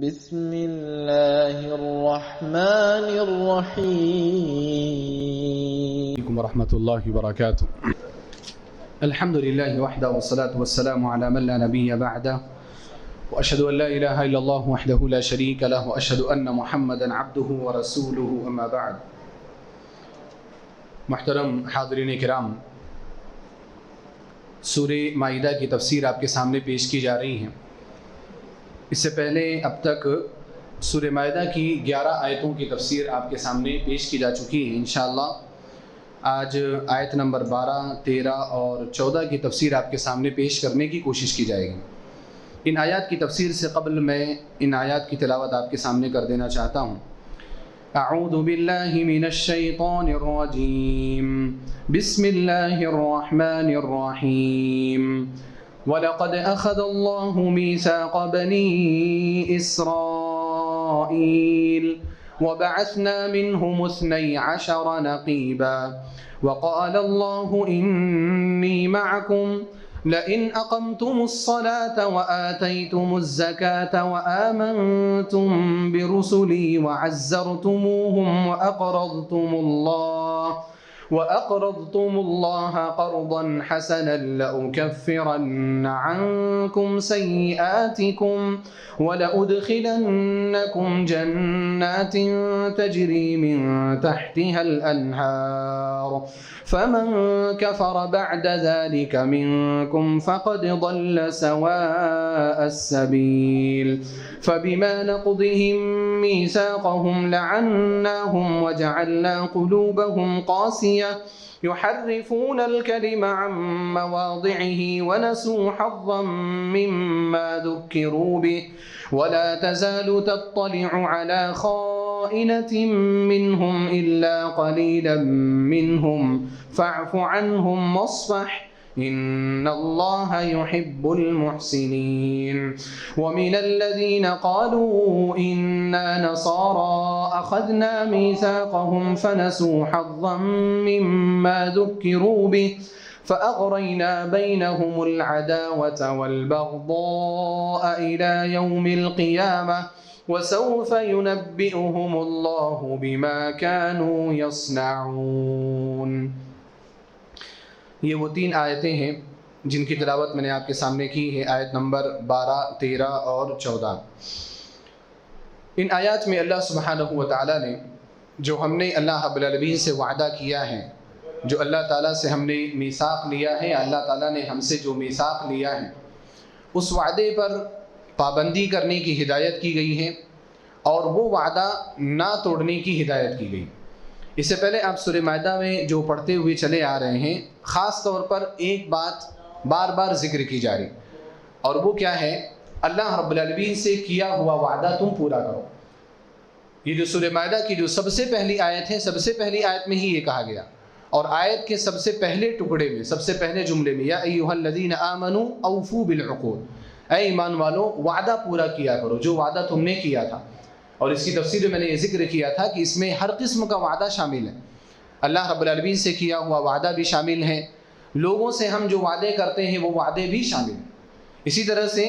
بسم اللہ الرحمن الرحیم ورحمۃ اللہ وبرکاتہ. الحمد للہ وحدہ والصلاة والسلام علی من لا نبی بعدہ واشهد ان لا الہ الا اللہ وحدہ لا شریک لہ واشهد ان محمدا عبدہ ورسولہ اما بعد. محترم حاضرین کرام، سورہ مائدہ کی تفسیر آپ کے سامنے پیش کی جا رہی ہیں. اس سے پہلے اب تک سورہ مائدہ کی 11 آیتوں کی تفسیر آپ کے سامنے پیش کی جا چکی ہے. انشاءاللہ آج آیت نمبر 12، 13 اور 14 کی تفسیر آپ کے سامنے پیش کرنے کی کوشش کی جائے گی. ان آیات کی تفسیر سے قبل میں ان آیات کی تلاوت آپ کے سامنے کر دینا چاہتا ہوں. اعوذ باللہ من الشیطان الرجیم، بسم اللہ الرحمن الرحیم. وَلَقَدْ أَخَذَ اللَّهُ مِيثَاقَ بَنِي إِسْرَائِيلَ وَبَعَثْنَا مِنْهُمُ 12 نَقِيبًا وَقَالَ اللَّهُ إِنِّي مَعَكُمْ لَئِنْ أَقَمْتُمُ الصَّلَاةَ وَآتَيْتُمُ الزَّكَاةَ وَآمَنْتُمْ بِرُسُلِي وَعَزَّرْتُمُوهُمْ وَأَقْرَضْتُمُ اللَّهَ قَرْضًا حَسَنًا لَأُكَفِّرَنَّ عَنْكُمْ سَيِّئَاتِكُمْ وَلَأُدْخِلَنَّكُمْ جَنَّاتٍ تَجْرِي مِنْ تَحْتِهَا الْأَنْهَارُ فَمَنْ كَفَرَ بَعْدَ ذَلِكَ مِنْكُمْ فَقَدْ ضَلَّ سَوَاءَ السَّبِيلِ. فَبِمَا نَقْضِهِمْ مِيثَاقَهُمْ لَعَنَّاهُمْ وَجَعَلْنَا قُلُوبَهُمْ قَاسِيَةً يحرفون الكلم عن مواضعه ونسوا حظا مما ذكروا به ولا تزال تطلع على خائنة منهم إلا قليلا منهم فاعف عنهم واصفح إن الله يحب المحسنين. ومن الذين قالوا إنا نصارى أخذنا ميثاقهم فنسوا حظا مما ذكروا به فأغرينا بينهم العداوة والبغضاء إلى يوم القيامة وسوف ينبئهم الله بما كانوا يصنعون. یہ وہ 3 آیتیں ہیں جن کی تلاوت میں نے آپ کے سامنے کی ہے، آیت نمبر 12، 13 اور 14. ان آیات میں اللہ سبحانہ و تعالیٰ نے جو ہم نے اللہ رب العالمین سے وعدہ کیا ہے، جو اللہ تعالیٰ سے ہم نے میثاق لیا ہے، اللہ تعالیٰ نے ہم سے جو میثاق لیا ہے، اس وعدے پر پابندی کرنے کی ہدایت کی گئی ہے اور وہ وعدہ نہ توڑنے کی ہدایت کی گئی. اس سے پہلے آپ سورہ مائدہ میں جو پڑھتے ہوئے چلے آ رہے ہیں، خاص طور پر ایک بات بار بار ذکر کی جا رہی، اور وہ کیا ہے؟ اللہ رب العالمین سے کیا ہوا وعدہ تم پورا کرو. یہ جو سورہ مائدہ کی جو سب سے پہلی آیت ہے، سب سے پہلی آیت میں ہی یہ کہا گیا، اور آیت کے سب سے پہلے ٹکڑے میں، سب سے پہلے جملے میں یا ایھا الذین آمنوا اوفوا بالعقود، اے ایمان والو وعدہ پورا کیا کرو جو وعدہ تم نے کیا تھا. اور اس کی تفسیر میں نے یہ ذکر کیا تھا کہ اس میں ہر قسم کا وعدہ شامل ہے. اللہ رب العالمین سے کیا ہوا وعدہ بھی شامل ہے، لوگوں سے ہم جو وعدے کرتے ہیں وہ وعدے بھی شامل ہیں. اسی طرح سے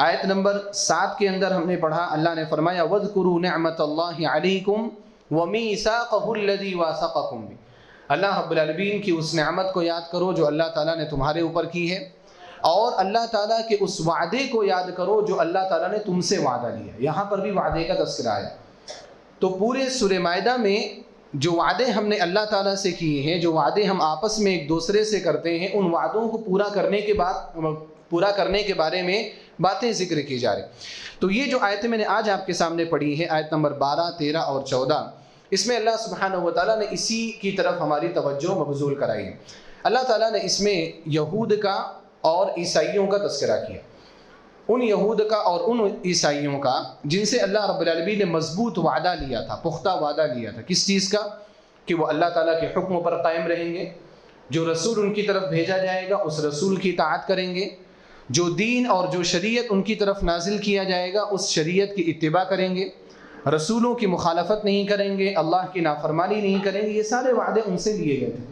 آیت نمبر 7 کے اندر ہم نے پڑھا، اللہ نے فرمایا وَاذْكُرُوا نِعْمَةَ اللَّهِ عَلَيْكُمْ وَمِيثَاقَهُ الَّذِي وَاثَقَكُمْ بِهِ. اللہ رب العالمین کی اس نعمت کو یاد کرو جو اللہ تعالیٰ نے تمہارے اوپر کی ہے، اور اللہ تعالیٰ کے اس وعدے کو یاد کرو جو اللہ تعالیٰ نے تم سے وعدہ لیا. یہاں پر بھی وعدے کا تذکرہ آیا. تو پورے سورہ مائدہ میں جو وعدے ہم نے اللہ تعالیٰ سے کیے ہیں، جو وعدے ہم آپس میں ایک دوسرے سے کرتے ہیں، ان وعدوں کو پورا کرنے کے بارے میں باتیں ذکر کی جا رہی. تو یہ جو آیتیں میں نے آج آپ کے سامنے پڑھی ہے، آیت نمبر 12، 13 اور 14، اس میں اللہ سبحانہ و تعالیٰ نے اسی کی طرف ہماری توجہ مبذول کرائی ہے. اللہ تعالیٰ نے اس میں یہود کا اور عیسائیوں کا تذکرہ کیا، ان یہود کا اور ان عیسائیوں کا جن سے اللہ رب العالمین نے مضبوط وعدہ لیا تھا، پختہ وعدہ لیا تھا. کس چیز کا؟ کہ وہ اللہ تعالیٰ کے حکموں پر قائم رہیں گے، جو رسول ان کی طرف بھیجا جائے گا اس رسول کی اطاعت کریں گے، جو دین اور جو شریعت ان کی طرف نازل کیا جائے گا اس شریعت کی اتباع کریں گے، رسولوں کی مخالفت نہیں کریں گے، اللہ کی نافرمانی نہیں کریں گے. یہ سارے وعدے ان سے لیے گئے تھے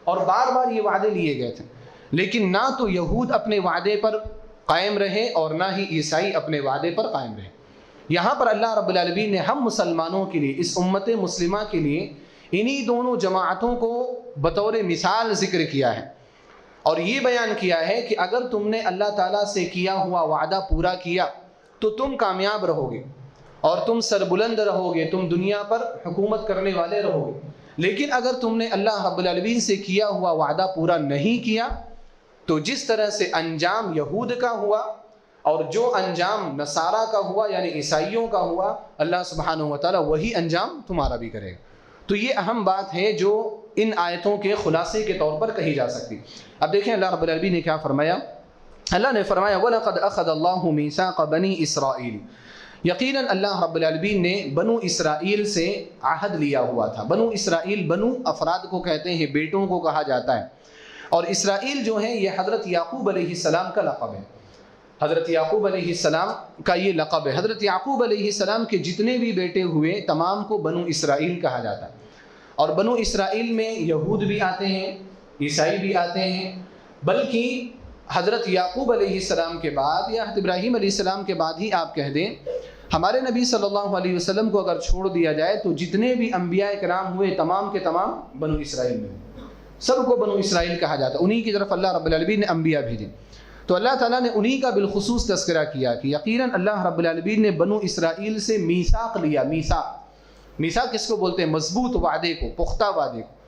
اور بار بار یہ وعدے لیے گئے تھے. لیکن نہ تو یہود اپنے وعدے پر قائم رہے اور نہ ہی عیسائی اپنے وعدے پر قائم رہے. یہاں پر اللہ رب العالمین نے ہم مسلمانوں کے لیے، اس امت مسلمہ کے لیے انہی دونوں جماعتوں کو بطور مثال ذکر کیا ہے، اور یہ بیان کیا ہے کہ اگر تم نے اللہ تعالیٰ سے کیا ہوا وعدہ پورا کیا تو تم کامیاب رہو گے اور تم سربلند رہو گے، تم دنیا پر حکومت کرنے والے رہو گے۔ لیکن اگر تم نے اللہ رب العالمین سے کیا ہوا وعدہ پورا نہیں کیا تو جس طرح سے انجام یہود کا ہوا اور جو انجام نصارہ کا ہوا یعنی عیسائیوں کا ہوا، اللہ سبحانہ و تعالیٰ وہی انجام تمہارا بھی کرے گا۔ تو یہ اہم بات ہے جو ان آیتوں کے خلاصے کے طور پر کہی جا سکتی۔ اب دیکھیں اللہ رب العالمین نے کیا فرمایا۔ اللہ نے فرمایا وَلَقَدْ أَخَذَ اللَّهُ مِيثَاقَ بَنِي إِسْرَائِيلَ، یقیناً اللہ رب العالمین نے بنو اسرائیل سے عہد لیا ہوا تھا۔ بنو اسرائیل بنو افراد کو کہتے ہیں، بیٹوں کو کہا جاتا ہے، اور اسرائیل جو ہے یہ حضرت یعقوب علیہ السلام کا لقب ہے۔ حضرت یعقوب علیہ السلام کا یہ لقب ہے۔ حضرت یعقوب علیہ السلام کے جتنے بھی بیٹے ہوئے تمام کو بنو اسرائیل کہا جاتا ہے، اور بنو اسرائیل میں یہود بھی آتے ہیں، عیسائی بھی آتے ہیں، بلکہ حضرت یعقوب علیہ السلام کے بعد یا حضرت ابراہیم علیہ السلام کے بعد ہی آپ کہہ دیں ہمارے نبی صلی اللہ علیہ وسلم کو اگر چھوڑ دیا جائے تو جتنے بھی انبیاء کرام ہوئے تمام کے تمام بنو اسرائیل میں ہوئے، سب کو بنو اسرائیل کہا جاتا ہے۔ انہی کی طرف اللہ رب العالمین نے انبیاء بھیجے، تو اللہ تعالیٰ نے انہی کا بالخصوص تذکرہ کیا کہ یقیناً اللہ رب العالمین نے بنو اسرائیل سے میثاق لیا۔ میثاق کس کو بولتے ہیں؟ مضبوط وعدے کو، پختہ وعدے کو۔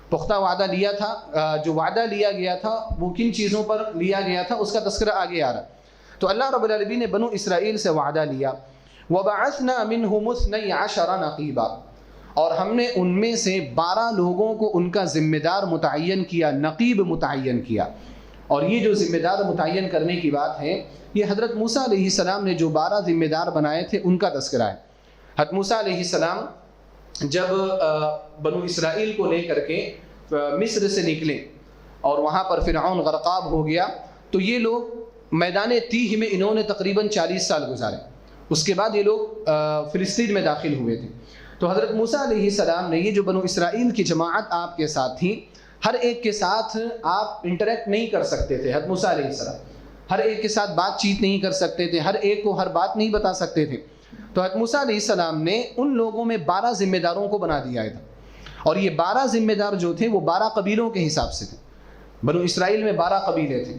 پختہ وعدہ لیا تھا، جو وعدہ لیا گیا تھا وہ کن چیزوں پر لیا گیا تھا اس کا تذکرہ آگے آ رہا ہے۔ تو اللہ رب العالمین نے بنو اسرائیل سے وعدہ لیا، وَبَعَثْنَا مِنْهُمُ 12 نَقِيبًا، اور ہم نے ان میں سے 12 لوگوں کو ان کا ذمہ دار متعین کیا، نقیب متعین کیا۔ اور یہ جو ذمہ دار متعین کرنے کی بات ہے یہ حضرت موسیٰ علیہ السلام نے جو 12 ذمہ دار بنائے تھے ان کا تذکرہ ہے۔ حضرت موسیٰ علیہ السلام جب بنو اسرائیل کو لے کر کے مصر سے نکلے اور وہاں پر فرعون غرقاب ہو گیا تو یہ لوگ میدان تیہ میں انہوں نے تقریباً 40 سال گزارے، اس کے بعد یہ لوگ فلسطین میں داخل ہوئے تھے۔ تو حضرت موسیٰ علیہ السلام نے یہ جو بنو اسرائیل کی جماعت آپ کے ساتھ تھی، ہر ایک کے ساتھ آپ انٹریکٹ نہیں کر سکتے تھے۔ حضرت موسیٰ علیہ السلام ہر ایک کے ساتھ بات چیت نہیں کر سکتے تھے، ہر ایک کو ہر بات نہیں بتا سکتے تھے۔ تو حضرت موسیٰ علیہ السلام نے ان لوگوں میں 12 ذمہ داروں کو بنا دیا تھا، اور یہ 12 ذمہ دار جو تھے وہ 12 قبیلوں کے حساب سے تھے۔ بنو اسرائیل میں 12 قبیلے تھے،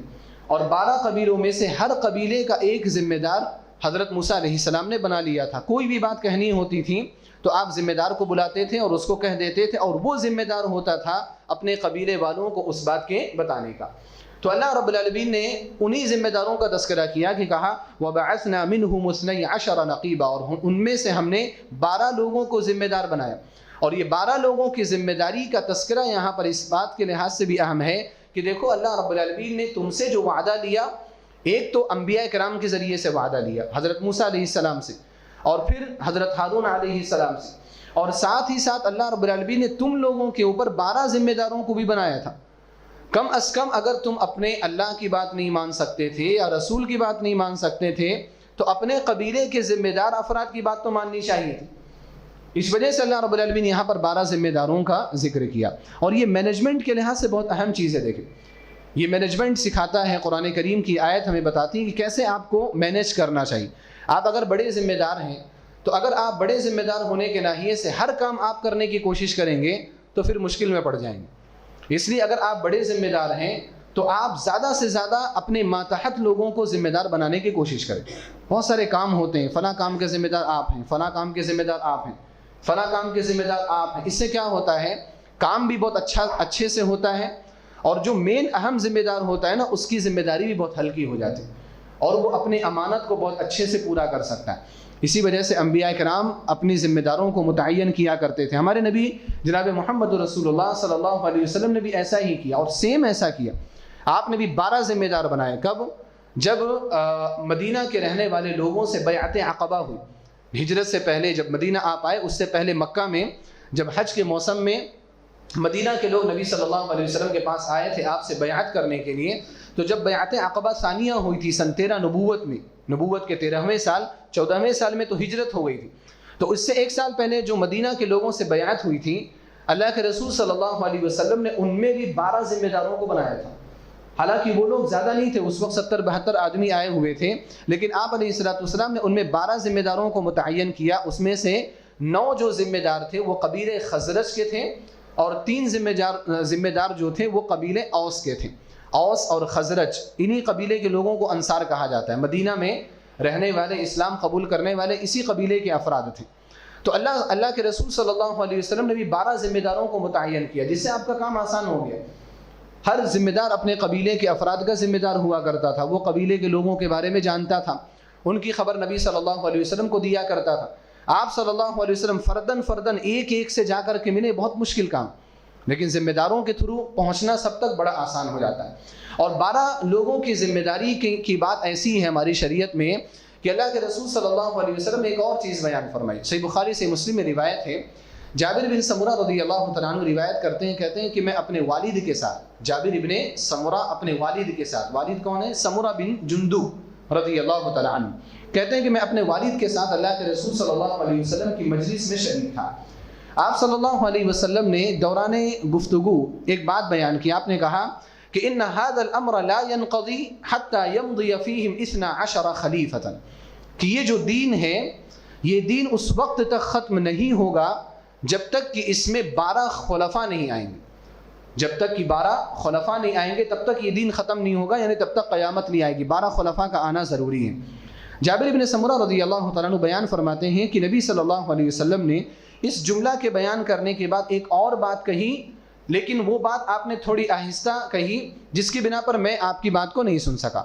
اور 12 قبیلوں میں سے ہر قبیلے کا ایک ذمہ دار حضرت موسیٰ علیہ السلام نے بنا لیا تھا۔ کوئی بھی بات کہنی ہوتی تھی تو آپ ذمہ دار کو بلاتے تھے اور اس کو کہہ دیتے تھے، اور وہ ذمہ دار ہوتا تھا اپنے قبیلے والوں کو اس بات کے بتانے کا۔ تو اللہ رب العالمین نے انہی ذمہ داروں کا تذکرہ کیا کہ کہا وَبَعَثْنَا مِنْهُمُ 12 نَقِيبًا، اور ان میں سے ہم نے 12 لوگوں کو ذمہ دار بنایا۔ اور یہ 12 لوگوں کی ذمہ داری کا تذکرہ یہاں پر اس بات کے لحاظ سے بھی اہم ہے کہ دیکھو اللہ رب العالمین نے تم سے جو وعدہ لیا، ایک تو انبیاء کرام کے ذریعے سے وعدہ لیا حضرت موسیٰ علیہ السلام سے، اور پھر حضرت ہارون علیہ السلام سے، اور ساتھ ہی ساتھ اللہ رب العالمین نے تم لوگوں کے اوپر 12 ذمہ داروں کو بھی بنایا تھا۔ کم از کم اگر تم اپنے اللہ کی بات نہیں مان سکتے تھے یا رسول کی بات نہیں مان سکتے تھے تو اپنے قبیلے کے ذمہ دار افراد کی بات تو ماننی چاہیے تھی۔ اس وجہ سے اللہ رب العالمین یہاں پر 12 ذمہ داروں کا ذکر کیا، اور یہ مینجمنٹ کے لحاظ سے بہت اہم چیز ہے۔ دیکھیں یہ مینجمنٹ سکھاتا ہے، قرآن کریم کی آیت ہمیں بتاتی ہے کہ کیسے آپ کو مینیج کرنا چاہیے۔ آپ اگر بڑے ذمہ دار ہیں تو اگر آپ بڑے ذمہ دار ہونے کے ناحیے سے ہر کام آپ کرنے کی کوشش کریں گے تو پھر مشکل میں پڑ جائیں گے۔ اس لیے اگر آپ بڑے ذمہ دار ہیں تو آپ زیادہ سے زیادہ اپنے ماتحت لوگوں کو ذمہ دار بنانے کی کوشش کریں۔ بہت سارے کام ہوتے ہیں، فلاں کام کے ذمہ دار آپ ہیں، فلاں کام کے ذمہ دار آپ ہیں، فلاں کام کے ذمہ دار آپ ہیں۔ اس سے کیا ہوتا ہے، کام بھی بہت اچھے سے ہوتا ہے، اور جو مین اہم ذمہ دار ہوتا ہے نا اس کی ذمہ داری بھی بہت ہلکی ہو جاتی ہے، اور وہ اپنی امانت کو بہت اچھے سے پورا کر سکتا ہے۔ اسی وجہ سے انبیاء کرام اپنی ذمہ داروں کو متعین کیا کرتے تھے۔ ہمارے نبی جناب محمد رسول اللہ صلی اللہ علیہ وسلم نے بھی ایسا ہی کیا، اور سیم ایسا کیا۔ آپ نے بھی 12 ذمہ دار بنائے۔ کب؟ جب مدینہ کے رہنے والے لوگوں سے بیعت عقبہ ہوئی، ہجرت سے پہلے جب مدینہ آپ آئے، اس سے پہلے مکہ میں جب حج کے موسم میں مدینہ کے لوگ نبی صلی اللہ علیہ وسلم کے پاس آئے تھے آپ سے بیعت کرنے کے لیے، تو جب بیعت عقبہ ثانیہ ہوئی تھی سن 13 نبوت میں، نبوت کے 13ویں سال، 14ویں سال میں تو ہجرت ہو گئی تھی، تو اس سے 1 سال پہلے جو مدینہ کے لوگوں سے بیعت ہوئی تھی، اللہ کے رسول صلی اللہ علیہ وسلم نے ان میں بھی 12 ذمہ داروں کو بنایا تھا۔ حالانکہ وہ لوگ زیادہ نہیں تھے، اس وقت 70-72 آدمی آئے ہوئے تھے، لیکن آپ علیہ الصلوۃ والسلام نے ان میں 12 ذمہ داروں کو متعین کیا. اس میں سے 9 جو ذمہ دار تھے وہ قبیلے خزرج کے تھے، اور 3 ذمہ دار جو تھے وہ قبیلے اوس کے تھے. اوس اور خزرج انہی قبیلے کے لوگوں کو انصار کہا جاتا ہے. مدینہ میں رہنے والے، اسلام قبول کرنے والے اسی قبیلے کے افراد تھے. تو اللہ کے رسول صلی اللہ علیہ وسلم نے بھی 12 ذمہ داروں کو متعین کیا، جس سے آپ کا کام آسان ہو گیا. ہر ذمہ دار اپنے قبیلے کے افراد کا ذمہ دار ہوا کرتا تھا، وہ قبیلے کے لوگوں کے بارے میں جانتا تھا، ان کی خبر نبی صلی اللہ علیہ وسلم کو دیا کرتا تھا. آپ صلی اللہ علیہ وسلم فردن ایک سے جا کر کے ملے، بہت مشکل کام، لیکن ذمہ داروں کے تھرو پہنچنا سب تک بڑا آسان ہو جاتا ہے. اور 12 لوگوں کی ذمہ داری کی بات ایسی ہے ہماری شریعت میں کہ اللہ کے رسول صلی اللہ علیہ وسلم نے ایک اور چیز بیان فرمائی. صحیح بخاری سے مسلم میں روایت ہے، جابر بن سمرہ رضی اللہ تعالیٰ عنہ روایت کرتے ہیں، کہتے ہیں کہ میں اپنے والد کے ساتھ، جابر ابن سمرہ اپنے والد کے ساتھ، والد کون ہے؟ سمرہ بن جندب رضی اللہ تعالیٰ عنہ، کہتے ہیں کہ میں اپنے والد کے ساتھ اللہ کے رسول صلی اللہ علیہ وسلم کی مجلس میں شریک تھا. آپ صلی اللہ علیہ وسلم نے دوران گفتگو ایک بات بیان کی. آپ نے کہا کہ ان هذا الامر لا ينقضي حتى يمضي فيهم 12 خلیفۃ، کہ یہ جو دین ہے، یہ دین اس وقت تک ختم نہیں ہوگا جب تک کہ اس میں 12 خلفاء نہیں آئیں گے. جب تک کہ 12 خلفاء نہیں آئیں گے تب تک یہ دین ختم نہیں ہوگا، یعنی تب تک قیامت نہیں آئے گی. 12 خلفاء کا آنا ضروری ہے. جابر بن سمرہ رضی اللہ تعالیٰ عنہ بیان فرماتے ہیں کہ نبی صلی اللہ علیہ وسلم نے اس جملہ کے بیان کرنے کے بعد ایک اور بات کہی، لیکن وہ بات آپ نے تھوڑی آہستہ کہی، جس کی بنا پر میں آپ کی بات کو نہیں سن سکا.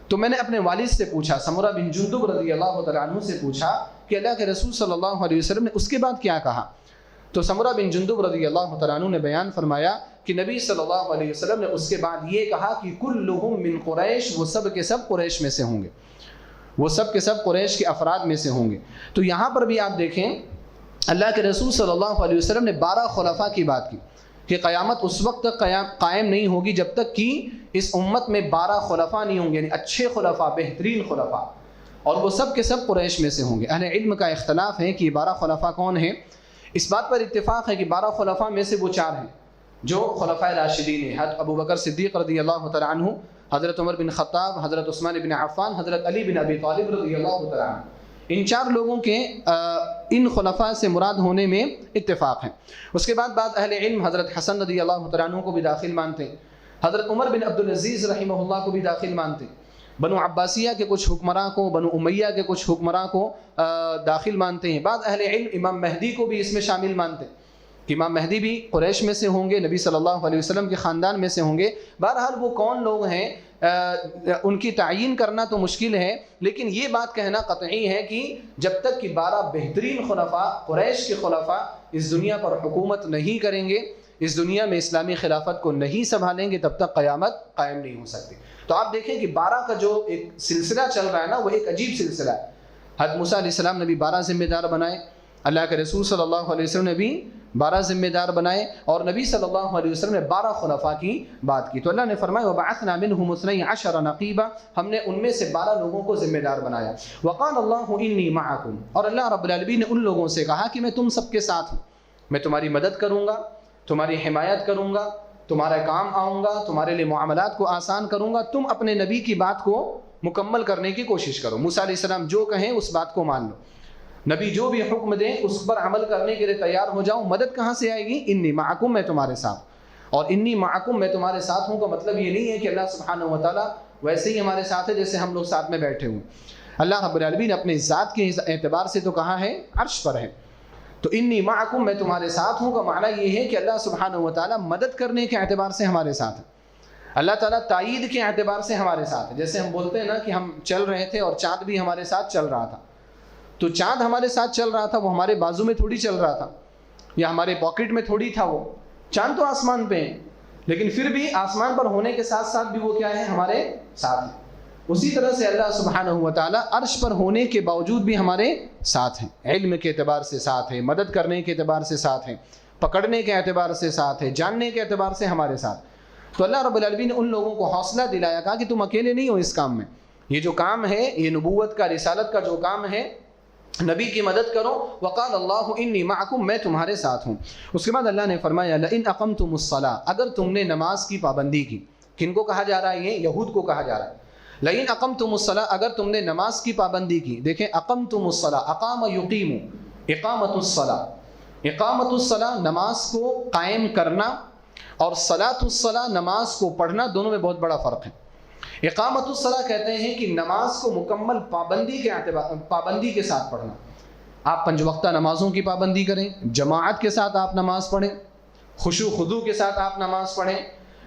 تو میں نے اپنے والد سے پوچھا، سمرہ بن جندب رضی اللہ تعالیٰ عنہ سے پوچھا کہ اللہ کے رسول صلی اللہ علیہ وسلم نے اس کے بعد کیا کہا. تو سمرہ بن جندب رضی اللہ تعالیٰ عنہ نے بیان فرمایا کہ نبی صلی اللہ علیہ وسلم نے اس کے بعد یہ کہا کہ کلہم من قریش، وہ سب کے سب قریش میں سے ہوں گے، وہ سب کے سب قریش کے افراد میں سے ہوں گے. تو یہاں پر بھی آپ دیکھیں اللہ کے رسول صلی اللہ علیہ وسلم نے 12 خلفاء کی بات کی کہ قیامت اس وقت تک قائم نہیں ہوگی جب تک کہ اس امت میں 12 خلفاء نہیں ہوں گے، یعنی اچھے خلفاء، بہترین خلفاء، اور وہ سب کے سب قریش میں سے ہوں گے. اہل علم کا اختلاف ہے کہ یہ 12 خلفاء کون ہیں. اس بات پر اتفاق ہے کہ 12 خلفاء میں سے وہ 4 ہیں جو خلفائے راشدین ہیں. حضرت ابو بکر صدیق رضی اللہ تعالیٰ عنہ، حضرت عمر بن خطاب، حضرت عثمان بن عفان، حضرت علی بن ابی طالب رضی اللہ تعالیٰ عنہ. ان 4 لوگوں کے ان خلفاء سے مراد ہونے میں اتفاق ہے. اس کے بعد اہل علم حضرت حسن رضی اللہ تعالیٰ عنہ کو بھی داخل مانتے ہیں، حضرت عمر بن عبدالعزیز رحمہ اللہ کو بھی داخل مانتے ہیں، بنو عباسیہ کے کچھ حکمراں کو، بنو امیہ کے کچھ حکمراں کو داخل مانتے ہیں. بعض اہل علم امام مہدی کو بھی اس میں شامل مانتے ہیں کہ امام مہدی بھی قریش میں سے ہوں گے، نبی صلی اللہ علیہ وسلم کے خاندان میں سے ہوں گے. بہرحال وہ کون لوگ ہیں ان کی تعیین کرنا تو مشکل ہے، لیکن یہ بات کہنا قطعی ہے کہ جب تک کہ 12 بہترین خلفاء، قریش کے خلفاء اس دنیا پر حکومت نہیں کریں گے، اس دنیا میں اسلامی خلافت کو نہیں سنبھالیں گے، تب تک قیامت قائم نہیں ہو سکتی. تو آپ دیکھیں کہ 12 کا جو ایک سلسلہ چل رہا ہے نا، وہ ایک عجیب سلسلہ ہے. حضرت موسیٰ علیہ السلام نے بھی 12 ذمہ دار بنائے، اللہ کے رسول صلی اللہ علیہ وسلم نے بھی 12 ذمہ دار بنائے، اور نبی صلی اللہ علیہ وسلم نے 12 خلفاء کی بات کی. تو اللہ نے فرمایا وَبَعَثْنَا مِنْهُمُ 12 نَقِيبًا، ہم نے ان میں سے 12 لوگوں کو ذمہ دار بنایا. وَقَالَ اللَّهُ إِنِّي مَعَكُمْ، اور اللہ رب العالمین نے ان لوگوں سے کہا کہ میں تم سب کے ساتھ ہوں، میں تمہاری مدد کروں گا، تمہاری حمایت کروں گا، تمہارے کام آؤں گا، تمہارے لیے معاملات کو آسان کروں گا. تم اپنے نبی کی بات کو مکمل کرنے کی کوشش کرو. موسیٰ علیہ السلام جو کہیں اس بات کو مان لو، نبی جو بھی حکم دیں اس پر عمل کرنے کے لیے تیار ہو جاؤ. مدد کہاں سے آئے گی؟ انی معکم، میں تمہارے ساتھ. اور انی معکم، میں تمہارے ساتھ ہوں کا مطلب یہ نہیں ہے کہ اللہ سبحانہ و تعالیٰ ویسے ہی ہمارے ساتھ ہے جیسے ہم لوگ ساتھ میں بیٹھے ہوئے. اللہ رب العالمین نے اپنے ذات کے اعتبار سے تو کہا ہے عرش پر ہے. تو انی معکم، میں تمہارے ساتھ ہوں کا معنی یہ ہے کہ اللہ سبحانہ و تعالیٰ مدد کرنے کے اعتبار سے ہمارے ساتھ ہے. اللہ تعالیٰ تائید کے اعتبار سے ہمارے ساتھ ہے. جیسے ہم بولتے ہیں نا کہ ہم چل رہے تھے اور چاند بھی ہمارے ساتھ چل رہا تھا. تو چاند ہمارے ساتھ چل رہا تھا، وہ ہمارے بازو میں تھوڑی چل رہا تھا یا ہمارے پاکٹ میں تھوڑی تھا. وہ چاند تو آسمان پہ ہے، لیکن پھر بھی آسمان پر ہونے کے ساتھ ساتھ بھی وہ کیا ہے؟ ہمارے ساتھ ہے. اسی طرح سے اللہ سبحانہ و تعالیٰ عرش پر ہونے کے باوجود بھی ہمارے ساتھ ہیں. علم کے اعتبار سے ساتھ ہے، مدد کرنے کے اعتبار سے ساتھ ہے، پکڑنے کے اعتبار سے ساتھ ہے، جاننے کے اعتبار سے ہمارے ساتھ. تو اللہ رب العالمین نے ان لوگوں کو حوصلہ دلایا، کہا کہ تم اکیلے نہیں ہو اس کام میں. یہ جو کام ہے، یہ نبوت کا، رسالت کا جو کام ہے، نبی کی مدد کرو. وقال اللہ انی معکم، میں تمہارے ساتھ ہوں. اس کے بعد اللہ نے فرمایا لئن اقمتم الصلاۃ، اگر تم نے نماز کی پابندی کی. کن کو کہا جا رہا ہے؟ یہ یہود کو کہا جا رہا ہے. لئن اقمتم الصلاۃ، اگر تم نے نماز کی پابندی کی. دیکھیں اقمتم الصلاۃ، اقام یقیم، اقامت الصلاۃ، اقامت الصلاۃ نماز کو قائم کرنا اور صلاۃ الصلاۃ نماز کو پڑھنا، دونوں میں بہت بڑا فرق ہے. اقامت الصلاۃ کہتے ہیں کہ نماز کو مکمل پابندی کے ساتھ پڑھنا. آپ 5 وقتہ نمازوں کی پابندی کریں، جماعت کے ساتھ آپ نماز پڑھیں، خشوع خضوع کے ساتھ آپ نماز پڑھیں،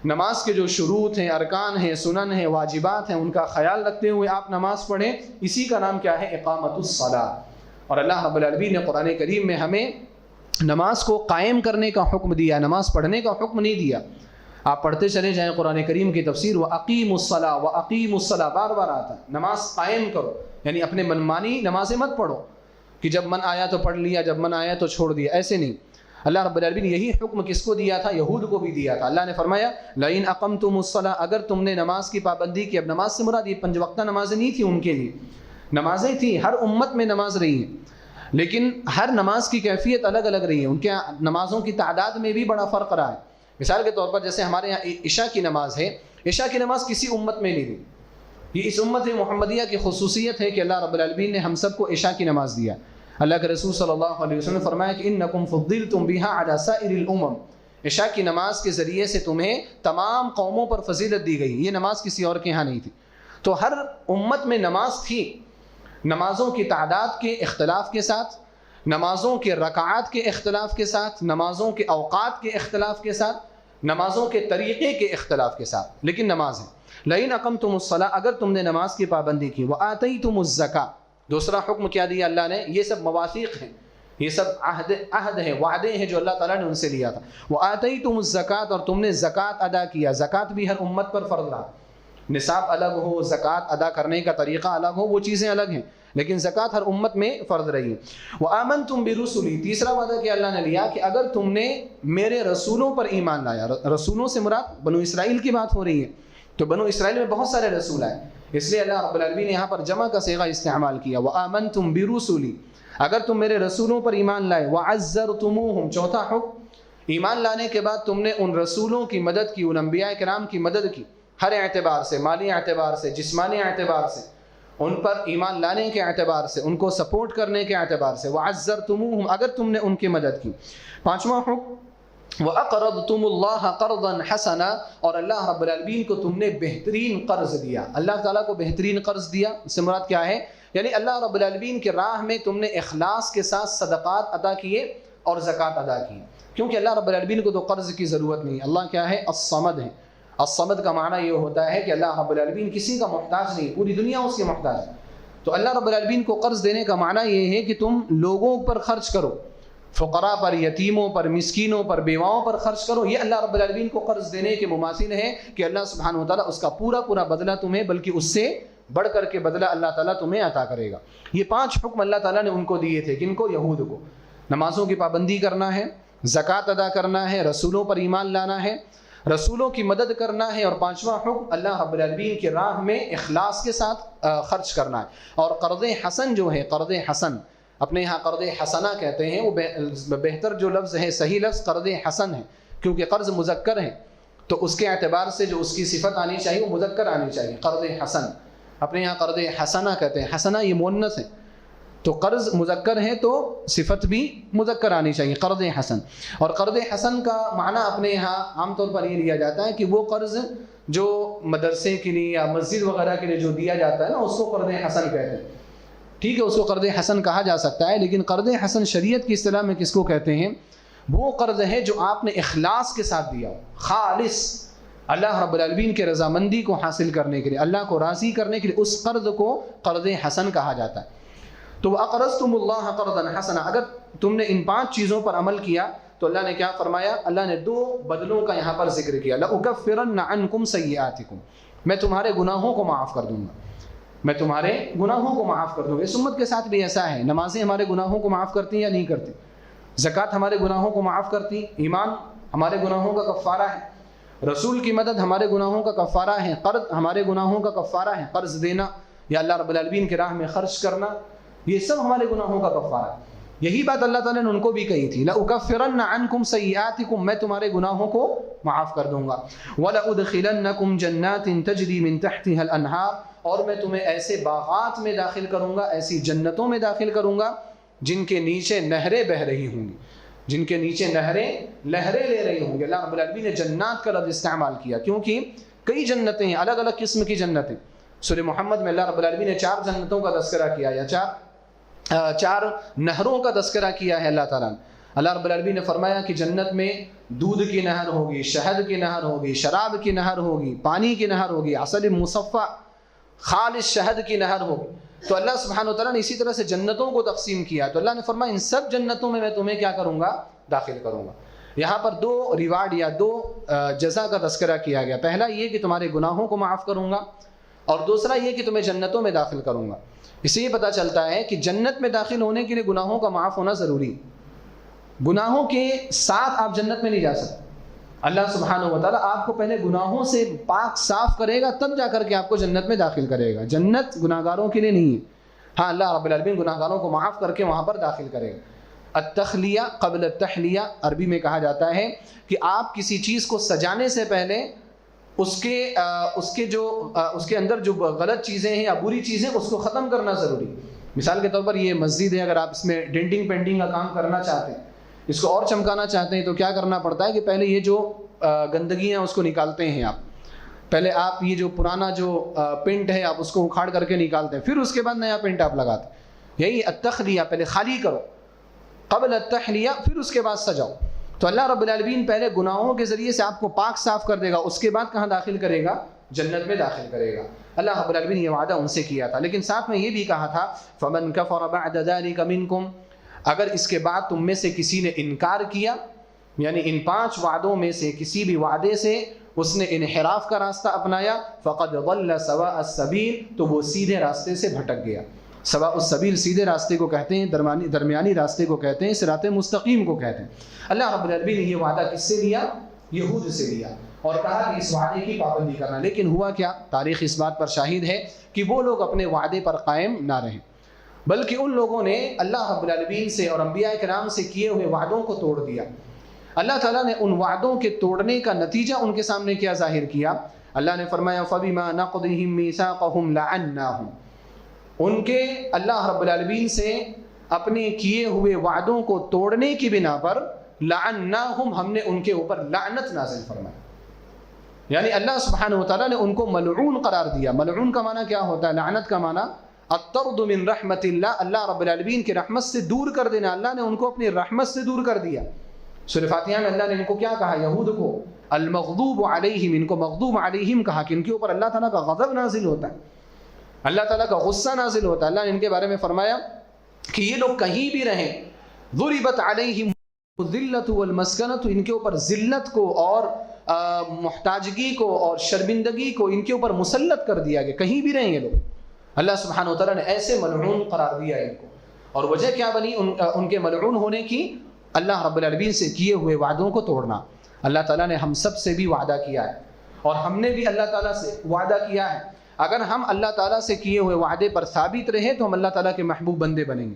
نماز کے جو شروط ہیں، ارکان ہیں، سنن ہیں، واجبات ہیں، ان کا خیال رکھتے ہوئے آپ نماز پڑھیں. اسی کا نام کیا ہے؟ اقامت الصلاۃ. اور اللہ رب العالمین نے قرآن کریم میں ہمیں نماز کو قائم کرنے کا حکم دیا، نماز پڑھنے کا حکم نہیں دیا. آپ پڑھتے چلے جائیں قرآن کریم کی تفسیر، وَأَقِيمُوا الصَّلَاةَ وَأَقِيمُوا الصَّلَاةَ بار بار آتا ہے. نماز قائم کرو، یعنی اپنے منمانی نمازیں مت پڑھو کہ جب من آیا تو پڑھ لیا، جب من آیا تو چھوڑ دیا، ایسے نہیں. اللہ رب العالمین یہی حکم کس کو دیا تھا؟ یہود کو بھی دیا تھا. اللہ نے فرمایا لَإِنْ أَقَمْتُمُ الصَّلَاةَ، اگر تم نے نماز کی پابندی کی. اب نماز سے مراد یہ 5 وقتہ نمازیں نہیں تھیں ان کے لیے، نمازیں تھیں، ہر امت میں نماز رہی ہیں، لیکن ہر نماز کی کیفیت الگ الگ رہی ہے. ان کے نمازوں کی تعداد میں بھی بڑا فرق رہا ہے. مثال کے طور پر جیسے ہمارے یہاں عشاء کی نماز ہے، عشاء کی نماز کسی امت میں نہیں دی. یہ اس امت محمدیہ کی خصوصیت ہے کہ اللہ رب العالمین نے ہم سب کو عشاء کی نماز دیا. اللہ کے رسول صلی اللہ علیہ وسلم نے فرمایا کہ انکم فضلتم بها علی سائر الامم، عشاء کی نماز کے ذریعے سے تمہیں تمام قوموں پر فضیلت دی گئی. یہ نماز کسی اور کے ہاں نہیں تھی. تو ہر امت میں نماز تھی، نمازوں کی تعداد کے اختلاف کے ساتھ، نمازوں کے رکعات کے اختلاف کے ساتھ، نمازوں کے اوقات کے اختلاف کے ساتھ، نمازوں کے طریقے کے اختلاف کے ساتھ، لیکن نماز ہے. لئن اقمتم الصلاۃ، اگر تم نے نماز کی پابندی کی. وآتیتم الزکاۃ، دوسرا حکم کیا دیا اللہ نے؟ یہ سب مواثیق ہیں، یہ سب عہد ہیں، وعدے ہیں جو اللہ تعالیٰ نے ان سے لیا تھا. وآتیتم الزکاۃ، اور تم نے زکوٰۃ ادا کیا. زکوٰۃ بھی ہر امت پر فرض رہا. نصاب الگ ہو، زکوٰۃ ادا کرنے کا طریقہ الگ ہو، وہ چیزیں الگ ہیں، لیکن زکوٰۃ ہر امت میں فرض رہی ہے. وآمنتم برسلی، تیسرا وعدہ کیا اللہ نے لیا کہ اگر تم نے میرے رسولوں پر ایمان لایا. رسولوں سے مراد بنو اسرائیل کی بات ہو رہی ہے. تو بنو اسرائیل میں بہت سارے رسول آئے، اس لیے اللہ رب العالمین نے یہاں پر جمع کا صیغہ استعمال کیا. وآمنتم برسلی، اگر تم میرے رسولوں پر ایمان لائے. وعزرتموہم، چوتھا حکم، ایمان لانے کے بعد تم نے ان رسولوں کی مدد کی، ان انبیاء کرام کی مدد کی، ہر اعتبار سے، مالی اعتبار سے، جسمانی اعتبار سے، ان پر ایمان لانے کے اعتبار سے، ان کو سپورٹ کرنے کے اعتبار سے. وعزرتموہم، اگر تم نے ان کی مدد کی. پانچواں حکم، وَأَقْرَضْتُمُ اللَّهَ قَرْضًا حَسَنًا، اور اللہ رب العالمین کو تم نے بہترین قرض دیا. اللہ تعالیٰ کو بہترین قرض دیا، اس سے مراد کیا ہے؟ یعنی اللہ رب العالمین کے راہ میں تم نے اخلاص کے ساتھ صدقات ادا کیے اور زکوٰۃ ادا کی. کیونکہ اللہ رب العالمین کو تو قرض کی ضرورت نہیں. اللہ کیا ہے؟ الصمد ہے. الصمد کا معنی یہ ہوتا ہے کہ اللہ رب العالمین کسی کا محتاج نہیں، پوری دنیا اس کی محتاج ہے. تو اللہ رب العالمین کو قرض دینے کا معنی یہ ہے کہ تم لوگوں پر خرچ کرو، فقراء پر، یتیموں پر، مسکینوں پر، بیواؤں پر خرچ کرو. یہ اللہ رب العالمین کو قرض دینے کے مماثل ہے کہ اللہ سبحانہ وتعالیٰ اس کا پورا بدلہ تمہیں، بلکہ اس سے بڑھ کر کے بدلہ اللہ تعالیٰ تمہیں عطا کرے گا. یہ 5 حکم اللہ تعالیٰ نے ان کو دیے تھے. کن کو؟ یہود کو. نمازوں کی پابندی کرنا ہے، زکوٰۃ ادا کرنا ہے، رسولوں پر ایمان لانا ہے، رسولوں کی مدد کرنا ہے، اور 5واں حکم اللہ رب العالمین کی راہ میں اخلاص کے ساتھ خرچ کرنا ہے. اور قرض حسن جو ہے، قرض حسن اپنے یہاں قرض حسنہ کہتے ہیں، وہ بہتر جو لفظ ہے، صحیح لفظ قرض حسن ہے، کیونکہ قرض مذکر ہے تو اس کے اعتبار سے جو اس کی صفت آنی چاہیے وہ مذکر آنی چاہیے. قرض حسن اپنے یہاں قرض حسنہ کہتے ہیں. حسنہ یہ مؤنث ہے، تو قرض مذکر ہے تو صفت بھی مذکر آنی چاہیے، قرض حسن. اور قرض حسن کا معنی اپنے یہاں عام طور پر یہ لیا جاتا ہے کہ وہ قرض جو مدرسے کے لیے یا مسجد وغیرہ کے لیے جو دیا جاتا ہے نا، اس کو قرض حسن کہتے ہیں. ٹھیک ہے، اس کو قرض حسن کہا جا سکتا ہے، لیکن قرض حسن شریعت کی اصطلاح میں کس کو کہتے ہیں؟ وہ قرض ہے جو آپ نے اخلاص کے ساتھ دیا ہو، خالص اللہ رب العالمین کے رضامندی کو حاصل کرنے کے لیے، اللہ کو راضی کرنے کے لیے، اس قرض کو قرض حسن کہا جاتا ہے. تو وَأَقْرَضْتُمُ اللَّهَ قَرْضًا حَسَنًا، اگر تم نے ان 5 چیزوں پر عمل کیا تو اللہ نے کیا فرمایا؟ اللہ نے 2 بدلوں کا یہاں پر ذکر کیا. لَأُكَفِّرَنَّ عَنْكُمْ سَيِّئَاتِكُمْ، میں تمہارے گناہوں کو معاف کر دوں گا، میں تمہارے گناہوں کو معاف کر دوں گا. اس امت کے ساتھ بھی ایسا ہے، نمازیں ہمارے گناہوں کو معاف کرتی ہیں یا نہیں کرتی؟ زکوٰۃ ہمارے گناہوں کو معاف کرتی، ایمان ہمارے گناہوں کا کفارہ ہے، رسول کی مدد ہمارے گناہوں کا کفارہ ہے، قرض ہمارے گناہوں کا کفارہ ہے، قرض دینا یا اللہ رب العالمین کی راہ میں خرچ کرنا، یہ سب ہمارے گناہوں کا کفارہ ہے. یہی بات اللہ تعالیٰ نے ان کو بھی کہی تھی، لَأُكَفِّرَنَّ عَنْكُمْ سَيِّئَاتِكُمْ، میں تمہارے گناہوں کو معاف کر دوں گا، وَلَأُدْخِلَنَّكُمْ جَنَّاتٍ تَجْرِي مِنْ تَحْتِهَا الْأَنْهَارُ، اور میں تمہیں ایسے باغات میں داخل کروں گا، ایسی جنتوں میں داخل کروں گا جن کے نیچے نہریں بہ رہی ہوں گی، جن کے نیچے نہریں لہریں لے رہی ہوں گی۔ اللہ رب العالمین نے جنات کا لفظ استعمال کیا کیونکہ کئی جنتیں ہیں، الگ الگ قسم کی جنتیں۔ سورہ محمد میں اللہ رب العالمین نے 4 جنتوں کا تذکرہ کیا، یا 4 نہروں کا تذکرہ کیا ہے اللہ تعالیٰ نے۔ اللہ رب العالمین نے فرمایا کہ جنت میں دودھ کی نہر ہوگی، شہد کی نہر ہوگی، شراب کی نہر ہوگی، پانی کی نہر ہوگی، عسل مصفہ خالص شہد کی نہر ہوگی۔ تو اللہ سبحانہ وتعالیٰ نے اسی طرح سے جنتوں کو تقسیم کیا، تو اللہ نے فرمایا ان سب جنتوں میں تمہیں کیا کروں گا؟ داخل کروں گا۔ یہاں پر 2 ریوارڈ یا 2 جزا کا تذکرہ کیا گیا، پہلا یہ کہ تمہارے گناہوں کو معاف کروں گا، اور دوسرا یہ کہ تمہیں جنتوں میں داخل کروں گا۔ اس سے یہ پتہ چلتا ہے کہ جنت میں داخل ہونے کے لیے گناہوں کا معاف ہونا ضروری ہے۔ گناہوں کے ساتھ آپ جنت میں نہیں جا سکتے۔ اللہ سبحانہ و تعالیٰ آپ کو پہلے گناہوں سے پاک صاف کرے گا، تب جا کر کے آپ کو جنت میں داخل کرے گا۔ جنت گناہگاروں کے لیے نہیں ہے، ہاں اللہ رب العالمین گناہگاروں کو معاف کر کے وہاں پر داخل کرے گا۔ التخلیہ قبل التحلیہ عربی میں کہا جاتا ہے کہ آپ کسی چیز کو سجانے سے پہلے اس کے اندر جو غلط چیزیں ہیں یا بری چیزیں اس کو ختم کرنا ضروری۔ مثال کے طور پر یہ مسجد ہے، اگر آپ اس میں ڈینٹنگ پینٹنگ کا کام کرنا چاہتے ہیں، اس کو اور چمکانا چاہتے ہیں، تو کیا کرنا پڑتا ہے کہ پہلے یہ جو گندگیاں اس کو نکالتے ہیں آپ، پہلے آپ یہ جو پرانا جو پینٹ ہے آپ اس کو اکھاڑ کر کے نکالتے ہیں، پھر اس کے بعد نیا پینٹ آپ لگاتے ہیں۔ یہی التخلیہ، پہلے خالی کرو قبل التحلیہ، پھر اس کے بعد سجاؤ۔ تو اللہ رب العالمین پہلے گناہوں کے ذریعے سے آپ کو پاک صاف کر دے گا، اس کے بعد کہاں داخل کرے گا؟ جنت میں داخل کرے گا۔ اللہ رب العالمین یہ وعدہ ان سے کیا تھا، لیکن ساتھ میں یہ بھی کہا تھا فَمَنْ كَفَرَ بَعْدَ ذَلِكَ مِنْكُمْ، اگر اس کے بعد تم میں سے کسی نے انکار کیا، یعنی ان 5 وعدوں میں سے کسی بھی وعدے سے اس نے انحراف کا راستہ اپنایا، فَقَدْ ضَلَّ سَوَاءَ السَّبِيلِ، تو وہ سیدھے راستے سے بھٹک گیا۔ سواء السبیل سیدھے راستے کو کہتے ہیں، درمیانی راستے کو کہتے ہیں، صراط مستقیم کو کہتے ہیں۔ اللہ رب العالمین نے یہ وعدہ کس سے لیا؟ یہود سے لیا، اور کہا کہ اس وعدے کی پابندی کرنا۔ لیکن ہوا کیا؟ تاریخ اس بات پر شاہد ہے کہ وہ لوگ اپنے وعدے پر قائم نہ رہے، بلکہ ان لوگوں نے اللہ رب العالمین سے اور انبیاء کرام سے کیے ہوئے وعدوں کو توڑ دیا۔ اللہ تعالیٰ نے ان وعدوں کے توڑنے کا نتیجہ ان کے سامنے کیا ظاہر کیا؟ اللہ نے فرمایا فَبِمَا نَقْضِهِمْ مِيثَاقَهُمْ لَعَنَّاهُمْ، ان کے اللہ رب العالمین سے اپنے کیے ہوئے وعدوں کو توڑنے کی بنا پر لعناہم، ہم نے ان کے اوپر لعنت نازل فرمائی، یعنی اللہ سبحانہ وتعالیٰ نے ان کو ملعون قرار دیا۔ ملعون کا معنی کیا ہوتا ہے؟ لعنت کا معنی الطرد من رحمت اللہ، اللہ رب العالمین کی رحمت سے دور کر دینا۔ اللہ نے ان کو اپنی رحمت سے دور کر دیا۔ سورہ فاتحہ میں اللہ نے ان کو کیا کہا؟ یہود کو المغضوب علیہم، ان کو مغضوب علیہم کہا کہ ان کے اوپر اللہ تعالیٰ کا غضب نازل ہوتا ہے، اللہ تعالیٰ کا غصہ نازل ہوتا ہے۔ اللہ نے ان کے بارے میں فرمایا کہ یہ لوگ کہیں بھی رہیں، ضربت علیہم الذلۃ والمسکنۃ، ان کے اوپر ذلت کو اور محتاجگی کو اور شرمندگی کو ان کے اوپر مسلط کر دیا گیا، کہیں بھی رہیں یہ لوگ۔ اللہ سبحانہ وتعالیٰ نے ایسے ملعون قرار دیا ان کو، اور وجہ کیا بنی ان کے ملعون ہونے کی؟ اللہ رب العالمین سے کیے ہوئے وعدوں کو توڑنا۔ اللہ تعالیٰ نے ہم سب سے بھی وعدہ کیا ہے، اور ہم نے بھی اللہ تعالیٰ سے وعدہ کیا ہے، اگر ہم اللہ تعالیٰ سے کیے ہوئے وعدے پر ثابت رہے تو ہم اللہ تعالیٰ کے محبوب بندے بنیں گے۔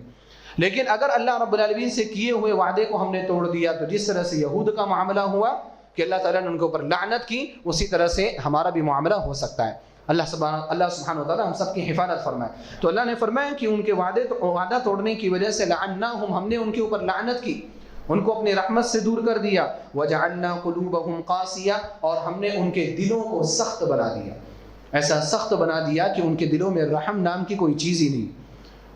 لیکن اگر اللہ رب العالمین سے کیے ہوئے وعدے کو ہم نے توڑ دیا، تو جس طرح سے یہود کا معاملہ ہوا کہ اللہ تعالیٰ نے ان کے اوپر لعنت کی، اسی طرح سے ہمارا بھی معاملہ ہو سکتا ہے۔ اللہ سبحانہ وتعالیٰ ہم سب کی حفاظت فرمائے۔ تو اللہ نے فرمایا کہ ان کے وعدہ توڑنے کی وجہ سے لعناہم، ہم نے ان کے اوپر لعنت کی، ان کو اپنی رحمت سے دور کر دیا۔ وجعلنا قلوبہم قاسیہ، اور ہم نے ان کے دلوں کو سخت بنا دیا، ایسا سخت بنا دیا کہ ان کے دلوں میں رحم نام کی کوئی چیز ہی نہیں۔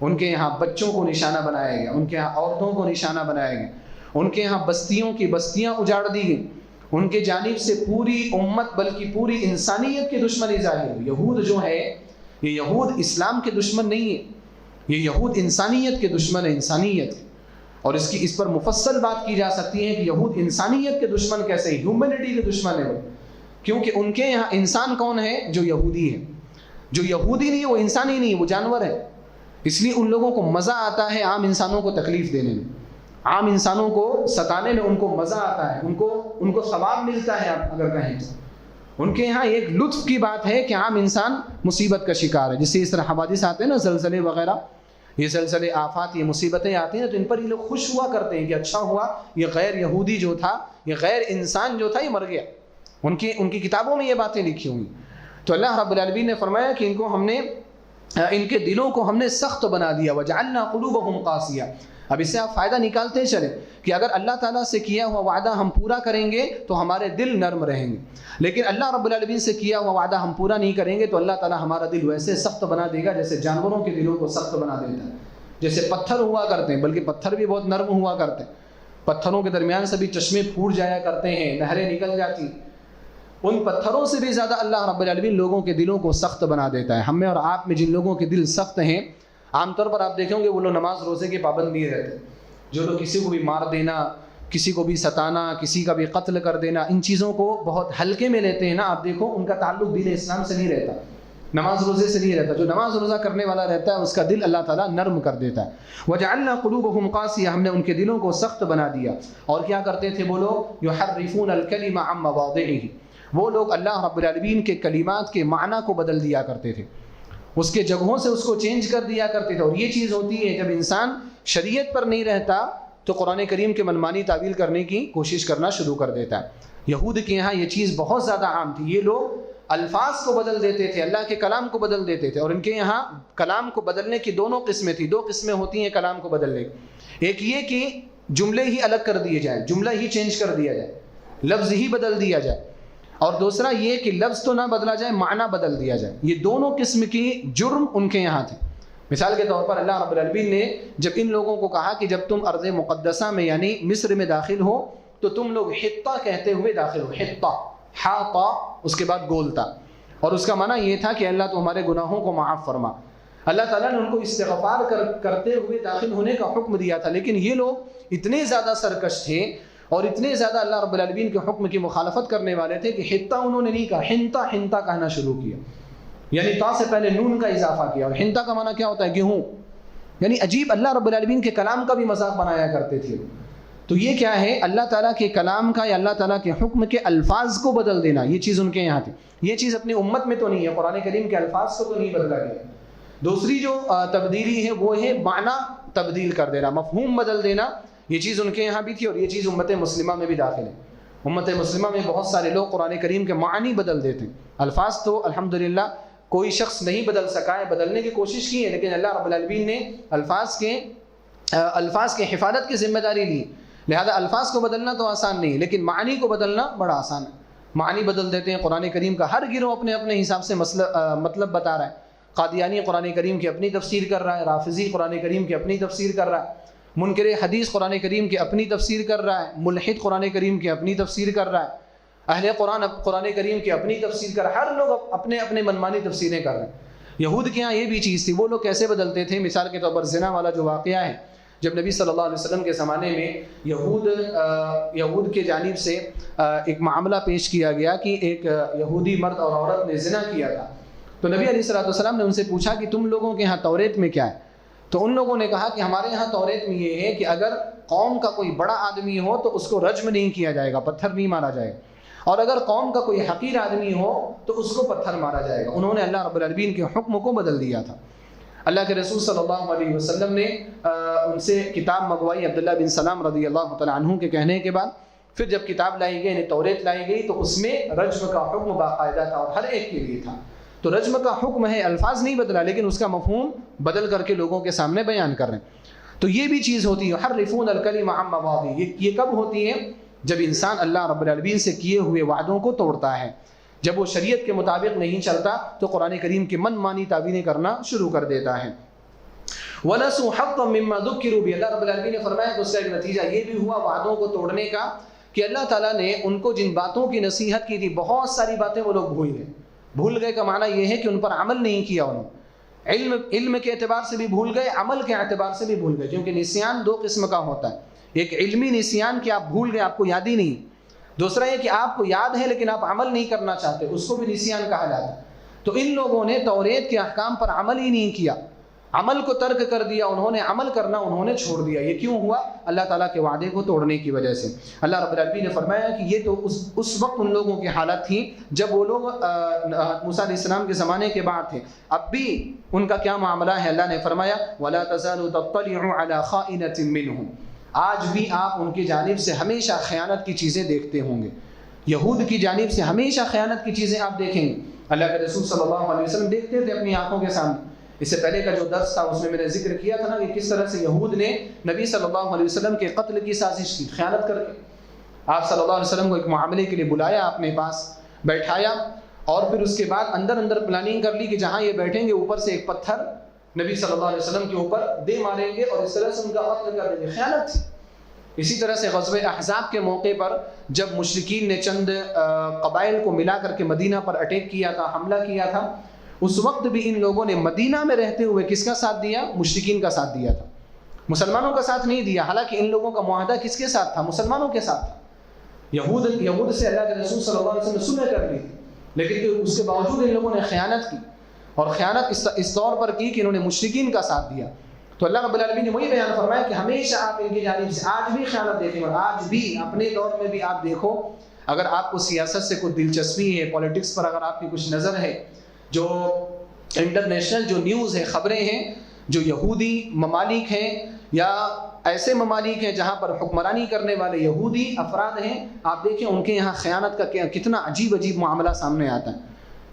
ان کے یہاں بچوں کو نشانہ بنایا گیا، ان کے یہاں عورتوں کو نشانہ بنایا گیا، ان کے یہاں بستیوں کی بستیاں اجاڑ دی گئی، ان کے جانب سے پوری امت بلکہ پوری انسانیت کی دشمنی ظاہر ہوئی۔ یہود جو ہے، یہ یہود اسلام کے دشمن نہیں ہے، یہ یہود انسانیت کے دشمن ہے، انسانیت۔ اور اس پر مفصل بات کی جا سکتی ہے کہ یہود انسانیت کے دشمن کیسے، ہیومینٹی کے دشمن ہے وہ، کیونکہ ان کے یہاں انسان کون ہے؟ جو یہودی ہے۔ جو یہودی نہیں وہ انسان ہی نہیں، وہ جانور ہے۔ اس لیے ان لوگوں کو مزہ آتا ہے عام انسانوں کو تکلیف دینے میں، عام انسانوں کو ستانے میں ان کو مزہ آتا ہے، ان کو ثواب ملتا ہے۔ اگر کہیں تو ان کے یہاں ایک لطف کی بات ہے کہ عام انسان مصیبت کا شکار ہے، جس سے اس طرح حوادث آتے ہیں نا، زلزلے وغیرہ، یہ سلسلے آفات، یہ مصیبتیں آتی ہیں تو ان پر یہ لوگ خوش ہوا کرتے ہیں کہ اچھا ہوا یہ غیر یہودی جو تھا، یہ غیر انسان جو تھا، یہ مر گیا. ان کی کتابوں میں یہ باتیں لکھی ہوئی. تو اللہ رب العالمین نے فرمایا کہ ان کے دلوں کو ہم نے سخت بنا دیا. وجعلنا قلوبهم قاسیہ. اب اس سے آپ فائدہ نکالتے چلیں کہ اگر اللہ تعالیٰ سے کیا ہوا وعدہ ہم پورا کریں گے تو ہمارے دل نرم رہیں گے، لیکن اللہ رب العالمین سے کیا ہوا وعدہ ہم پورا نہیں کریں گے تو اللہ تعالیٰ ہمارا دل ویسے سخت بنا دے گا جیسے جانوروں کے دلوں کو سخت بنا دیتا ہے. جیسے پتھر ہوا کرتے ہیں، بلکہ پتھر بھی بہت نرم ہوا کرتے ہیں، پتھروں کے درمیان سے بھی چشمے پھوٹ جایا کرتے ہیں، نہریں نکل جاتی. ان پتھروں سے بھی زیادہ اللہ رب العالمین لوگوں کے دلوں کو سخت بنا دیتا ہے. ہم میں اور آپ میں جن لوگوں کے دل سخت ہیں، عام طور پر آپ دیکھیں گے وہ لوگ نماز روزے کے پابند نہیں رہتے. جو لوگ کسی کو بھی مار دینا، کسی کو بھی ستانا، کسی کا بھی قتل کر دینا، ان چیزوں کو بہت ہلکے میں لیتے ہیں نا، آپ دیکھو ان کا تعلق دین اسلام سے نہیں رہتا، نماز روزے سے نہیں رہتا. جو نماز روزہ کرنے والا رہتا ہے اس کا دل اللہ تعالیٰ نرم کر دیتا ہے. وجعلنا قلوبهم قاسیہ. ہم نے ان کے دلوں کو سخت بنا دیا. اور کیا کرتے تھے وہ لوگ؟ یحرفون الکلم عن مواضعہ. وہ لوگ اللہ رب العالمین کے کلمات کے معنی کو بدل دیا کرتے تھے، اس کے جگہوں سے اس کو چینج کر دیا کرتے تھے. اور یہ چیز ہوتی ہے جب انسان شریعت پر نہیں رہتا تو قرآن کریم کے منمانی تعویل کرنے کی کوشش کرنا شروع کر دیتا ہے. یہود کے یہاں یہ چیز بہت زیادہ عام تھی. یہ لوگ الفاظ کو بدل دیتے تھے، اللہ کے کلام کو بدل دیتے تھے. اور ان کے یہاں کلام کو بدلنے کی دونوں قسمیں تھیں. 2 قسمیں ہوتی ہیں کلام کو بدلنے کی. ایک یہ کہ جملے ہی الگ کر دیے جائیں، جملہ ہی چینج کر دیا جائے، لفظ ہی بدل دیا جائے. اور دوسرا یہ کہ لفظ تو نہ بدلا جائے، معنی بدل دیا جائے. یہ دونوں قسم کی جرم ان کے یہاں تھے. مثال کے طور پر اللہ رب العالمین نے جب ان لوگوں کو کہا کہ جب تم ارض مقدسہ میں یعنی مصر میں داخل ہو تو تم لوگ حطہ کہتے ہوئے داخل ہو. حطہ، ہا طا، اس کے بعد گول تا. اور اس کا معنی یہ تھا کہ اللہ تو ہمارے گناہوں کو معاف فرما. اللہ تعالیٰ نے ان کو استغفار کرتے ہوئے داخل ہونے کا حکم دیا تھا. لیکن یہ لوگ اتنے زیادہ سرکش تھے اور اتنے زیادہ اللہ رب العالمین کے حکم کی مخالفت کرنے والے تھے کہ حطہ انہوں نے نہیں کہا، حنطہ حنطہ کہنا شروع کیا. یعنی تا سے پہلے نون کا اضافہ کیا. اور حنطہ کا معنی کیا ہوتا ہے؟ گیہوں. یعنی عجیب، اللہ رب العالمین کے کلام کا بھی مذاق بنایا کرتے تھے. تو یہ کیا ہے؟ اللہ تعالیٰ کے کلام کا یا اللہ تعالیٰ کے حکم کے الفاظ کو بدل دینا. یہ چیز ان کے یہاں تھی. یہ چیز اپنی امت میں تو نہیں ہے، قرآن کریم کے الفاظ کو تو نہیں بدلا گیا. دوسری جو تبدیلی ہے وہ ہے معنی تبدیل کر دینا، مفہوم بدل دینا. یہ چیز ان کے یہاں بھی تھی اور یہ چیز امت مسلمہ میں بھی داخل ہے. امت مسلمہ میں بہت سارے لوگ قرآن کریم کے معنی بدل دیتے ہیں. الفاظ تو الحمدللہ کوئی شخص نہیں بدل سکا ہے، بدلنے کی کوشش کی ہے، لیکن اللہ رب العالمین نے الفاظ کے حفاظت کی ذمہ داری لی. لہذا الفاظ کو بدلنا تو آسان نہیں، لیکن معنی کو بدلنا بڑا آسان ہے. معنی بدل دیتے ہیں. قرآن کریم کا ہر گروہ اپنے اپنے حساب سے مطلب بتا رہا ہے. قادیانی قرآن کریم کی اپنی تفسیر کر رہا ہے، رافضی قرآن کریم کی اپنی تفسیر کر رہا ہے، منکر حدیث قرآن کریم کی اپنی تفسیر کر رہا ہے، ملحد قرآن کریم کی اپنی تفسیر کر رہا ہے، اہل قرآن کریم کی اپنی تفسیر کر رہا ہے. ہر لوگ اپنے اپنے منمانی تفسیریں کر رہے ہیں. یہود کے یہاں یہ بھی چیز تھی. وہ لوگ کیسے بدلتے تھے؟ مثال کے طور پر زنا والا جو واقعہ ہے، جب نبی صلی اللہ علیہ وسلم کے زمانے میں یہود کے جانب سے ایک معاملہ پیش کیا گیا کہ ایک یہودی مرد اور عورت نے زنا کیا تھا. تو نبی علیہ الصلوۃ والسلام نے ان سے پوچھا کہ تم لوگوں کے یہاں توریت میں کیا ہے؟ تو ان لوگوں نے کہا کہ ہمارے یہاں توریت میں یہ ہے کہ اگر قوم کا کوئی بڑا آدمی ہو تو اس کو رجم نہیں کیا جائے گا، پتھر نہیں مارا جائے گا، اور اگر قوم کا کوئی حقیر آدمی ہو تو اس کو پتھر مارا جائے گا. انہوں نے اللہ رب العالمین کے حکم کو بدل دیا تھا. اللہ کے رسول صلی اللہ علیہ وسلم نے ان سے کتاب منگوائی عبداللہ بن سلام رضی اللہ تعالیٰ عنہ کے کہنے کے بعد. پھر جب کتاب لائی گئی، یعنی توریت لائی گئی، تو اس میں رجم کا حکم باقاعدہ تھا اور ہر ایک کے لیے تھا. تو رجم کا حکم ہے، الفاظ نہیں بدلا لیکن اس کا مفہوم بدل کر کے لوگوں کے سامنے بیان کر رہے ہیں. تو یہ بھی چیز ہوتی ہے. حرفون الکلم عن مواضعہ. یہ کب ہوتی ہے؟ جب انسان اللہ رب العالمین سے کیے ہوئے وعدوں کو توڑتا ہے، جب وہ شریعت کے مطابق نہیں چلتا تو قرآن کریم کی من مانی تعویلیں کرنا شروع کر دیتا ہے. وَنَسُوا حَقًّا مِّمَّا ذُكِّرُوا بِهِ. اللہ رب العالمین نے فرمایا کہ اس کا ایک نتیجہ یہ بھی ہوا وعدوں کو توڑنے کا کہ اللہ تعالیٰ نے ان کو جن باتوں کی نصیحت کی تھی، بہت ساری باتیں وہ لوگ بھول گئے. بھول گئے کا معنی یہ ہے کہ ان پر عمل نہیں کیا. انہوں علم کے اعتبار سے بھی بھول گئے، عمل کے اعتبار سے بھی بھول گئے. کیونکہ نسیان 2 قسم کا ہوتا ہے. ایک علمی نسیان کہ آپ بھول گئے، آپ کو یاد ہی نہیں. دوسرا یہ کہ آپ کو یاد ہے لیکن آپ عمل نہیں کرنا چاہتے، اس کو بھی نسیان کہا جاتا ہے. تو ان لوگوں نے توریت کے احکام پر عمل ہی نہیں کیا. عمل کو ترک کر دیا، انہوں نے عمل کرنا انہوں نے چھوڑ دیا۔ یہ کیوں ہوا؟ اللہ تعالیٰ کے وعدے کو توڑنے کی وجہ سے۔ اللہ رب العالمین نے فرمایا کہ یہ تو اس وقت ان لوگوں کی حالت تھی جب وہ لوگ موسیٰ علیہ السلام کے زمانے کے بعد تھے، اب بھی ان کا کیا معاملہ ہے؟ اللہ نے فرمایا وَلَا تَزَالُ تَطَّلِعُ عَلَىٰ خَائِنَةٍ مِّنْهُمْ، آج بھی آپ ان کی جانب سے ہمیشہ خیانت کی چیزیں دیکھتے ہوں گے۔ یہود کی جانب سے ہمیشہ خیانت کی چیزیں آپ دیکھیں گے۔ اللہ کے رسول صلی اللہ علیہ وسلم دیکھتے تھے اپنی آنکھوں کے سامنے۔ اس سے پہلے کا جو درس تھا اس میں نے ذکر کیا تھا نا کہ کس طرح سے یہود نے نبی صلی اللہ علیہ وسلم کے قتل کی سازش کی، خیانت کر کے۔ آپ صلی اللہ علیہ وسلم کو ایک معاملے کے لیے بلایا، اپنے پاس بیٹھایا، اور پھر اس کے بعد اندر پلاننگ کر لی کہ جہاں یہ بیٹھیں گے اوپر سے ایک پتھر نبی صلی اللہ علیہ وسلم کے اوپر دے ماریں گے اور اس طرح سے ان کا قتل کر دیں گے۔ خیانت تھی۔ اسی طرح سے غزوہ احزاب کے موقع پر جب مشرکین نے چند قبائل کو ملا کر کے مدینہ پر اٹیک کیا تھا، حملہ کیا تھا، اس وقت بھی ان لوگوں نے مدینہ میں رہتے ہوئے کس کا ساتھ دیا؟ مشرکین کا ساتھ دیا تھا، مسلمانوں کا ساتھ نہیں دیا۔ حالانکہ ان لوگوں کا معاہدہ کس کے ساتھ تھا؟ مسلمانوں کے ساتھ تھا۔ یہود سے اللہ کے رسول صلی اللہ علیہ وسلم نے صلح کر لی تھی، لیکن اس کے باوجود ان لوگوں نے خیانت کی، اور خیانت اس طور پر کی کہ انہوں نے مشرکین کا ساتھ دیا۔ تو اللہ رب العالمین نے وہی بیان فرمایا کہ ہمیشہ آپ ان کی جانب سے آج بھی خیانت دیکھیں گے، اور آج بھی اپنے دور میں بھی آپ دیکھو، اگر آپ کو سیاست سے کچھ دلچسپی ہے، پولیٹکس پر اگر آپ کی کچھ نظر ہے، جو انٹرنیشنل جو نیوز ہے، خبریں ہیں، جو یہودی ممالک ہیں یا ایسے ممالک ہیں جہاں پر حکمرانی کرنے والے یہودی افراد ہیں، آپ دیکھیں ان کے یہاں خیانت کا کتنا عجیب معاملہ سامنے آتا ہے۔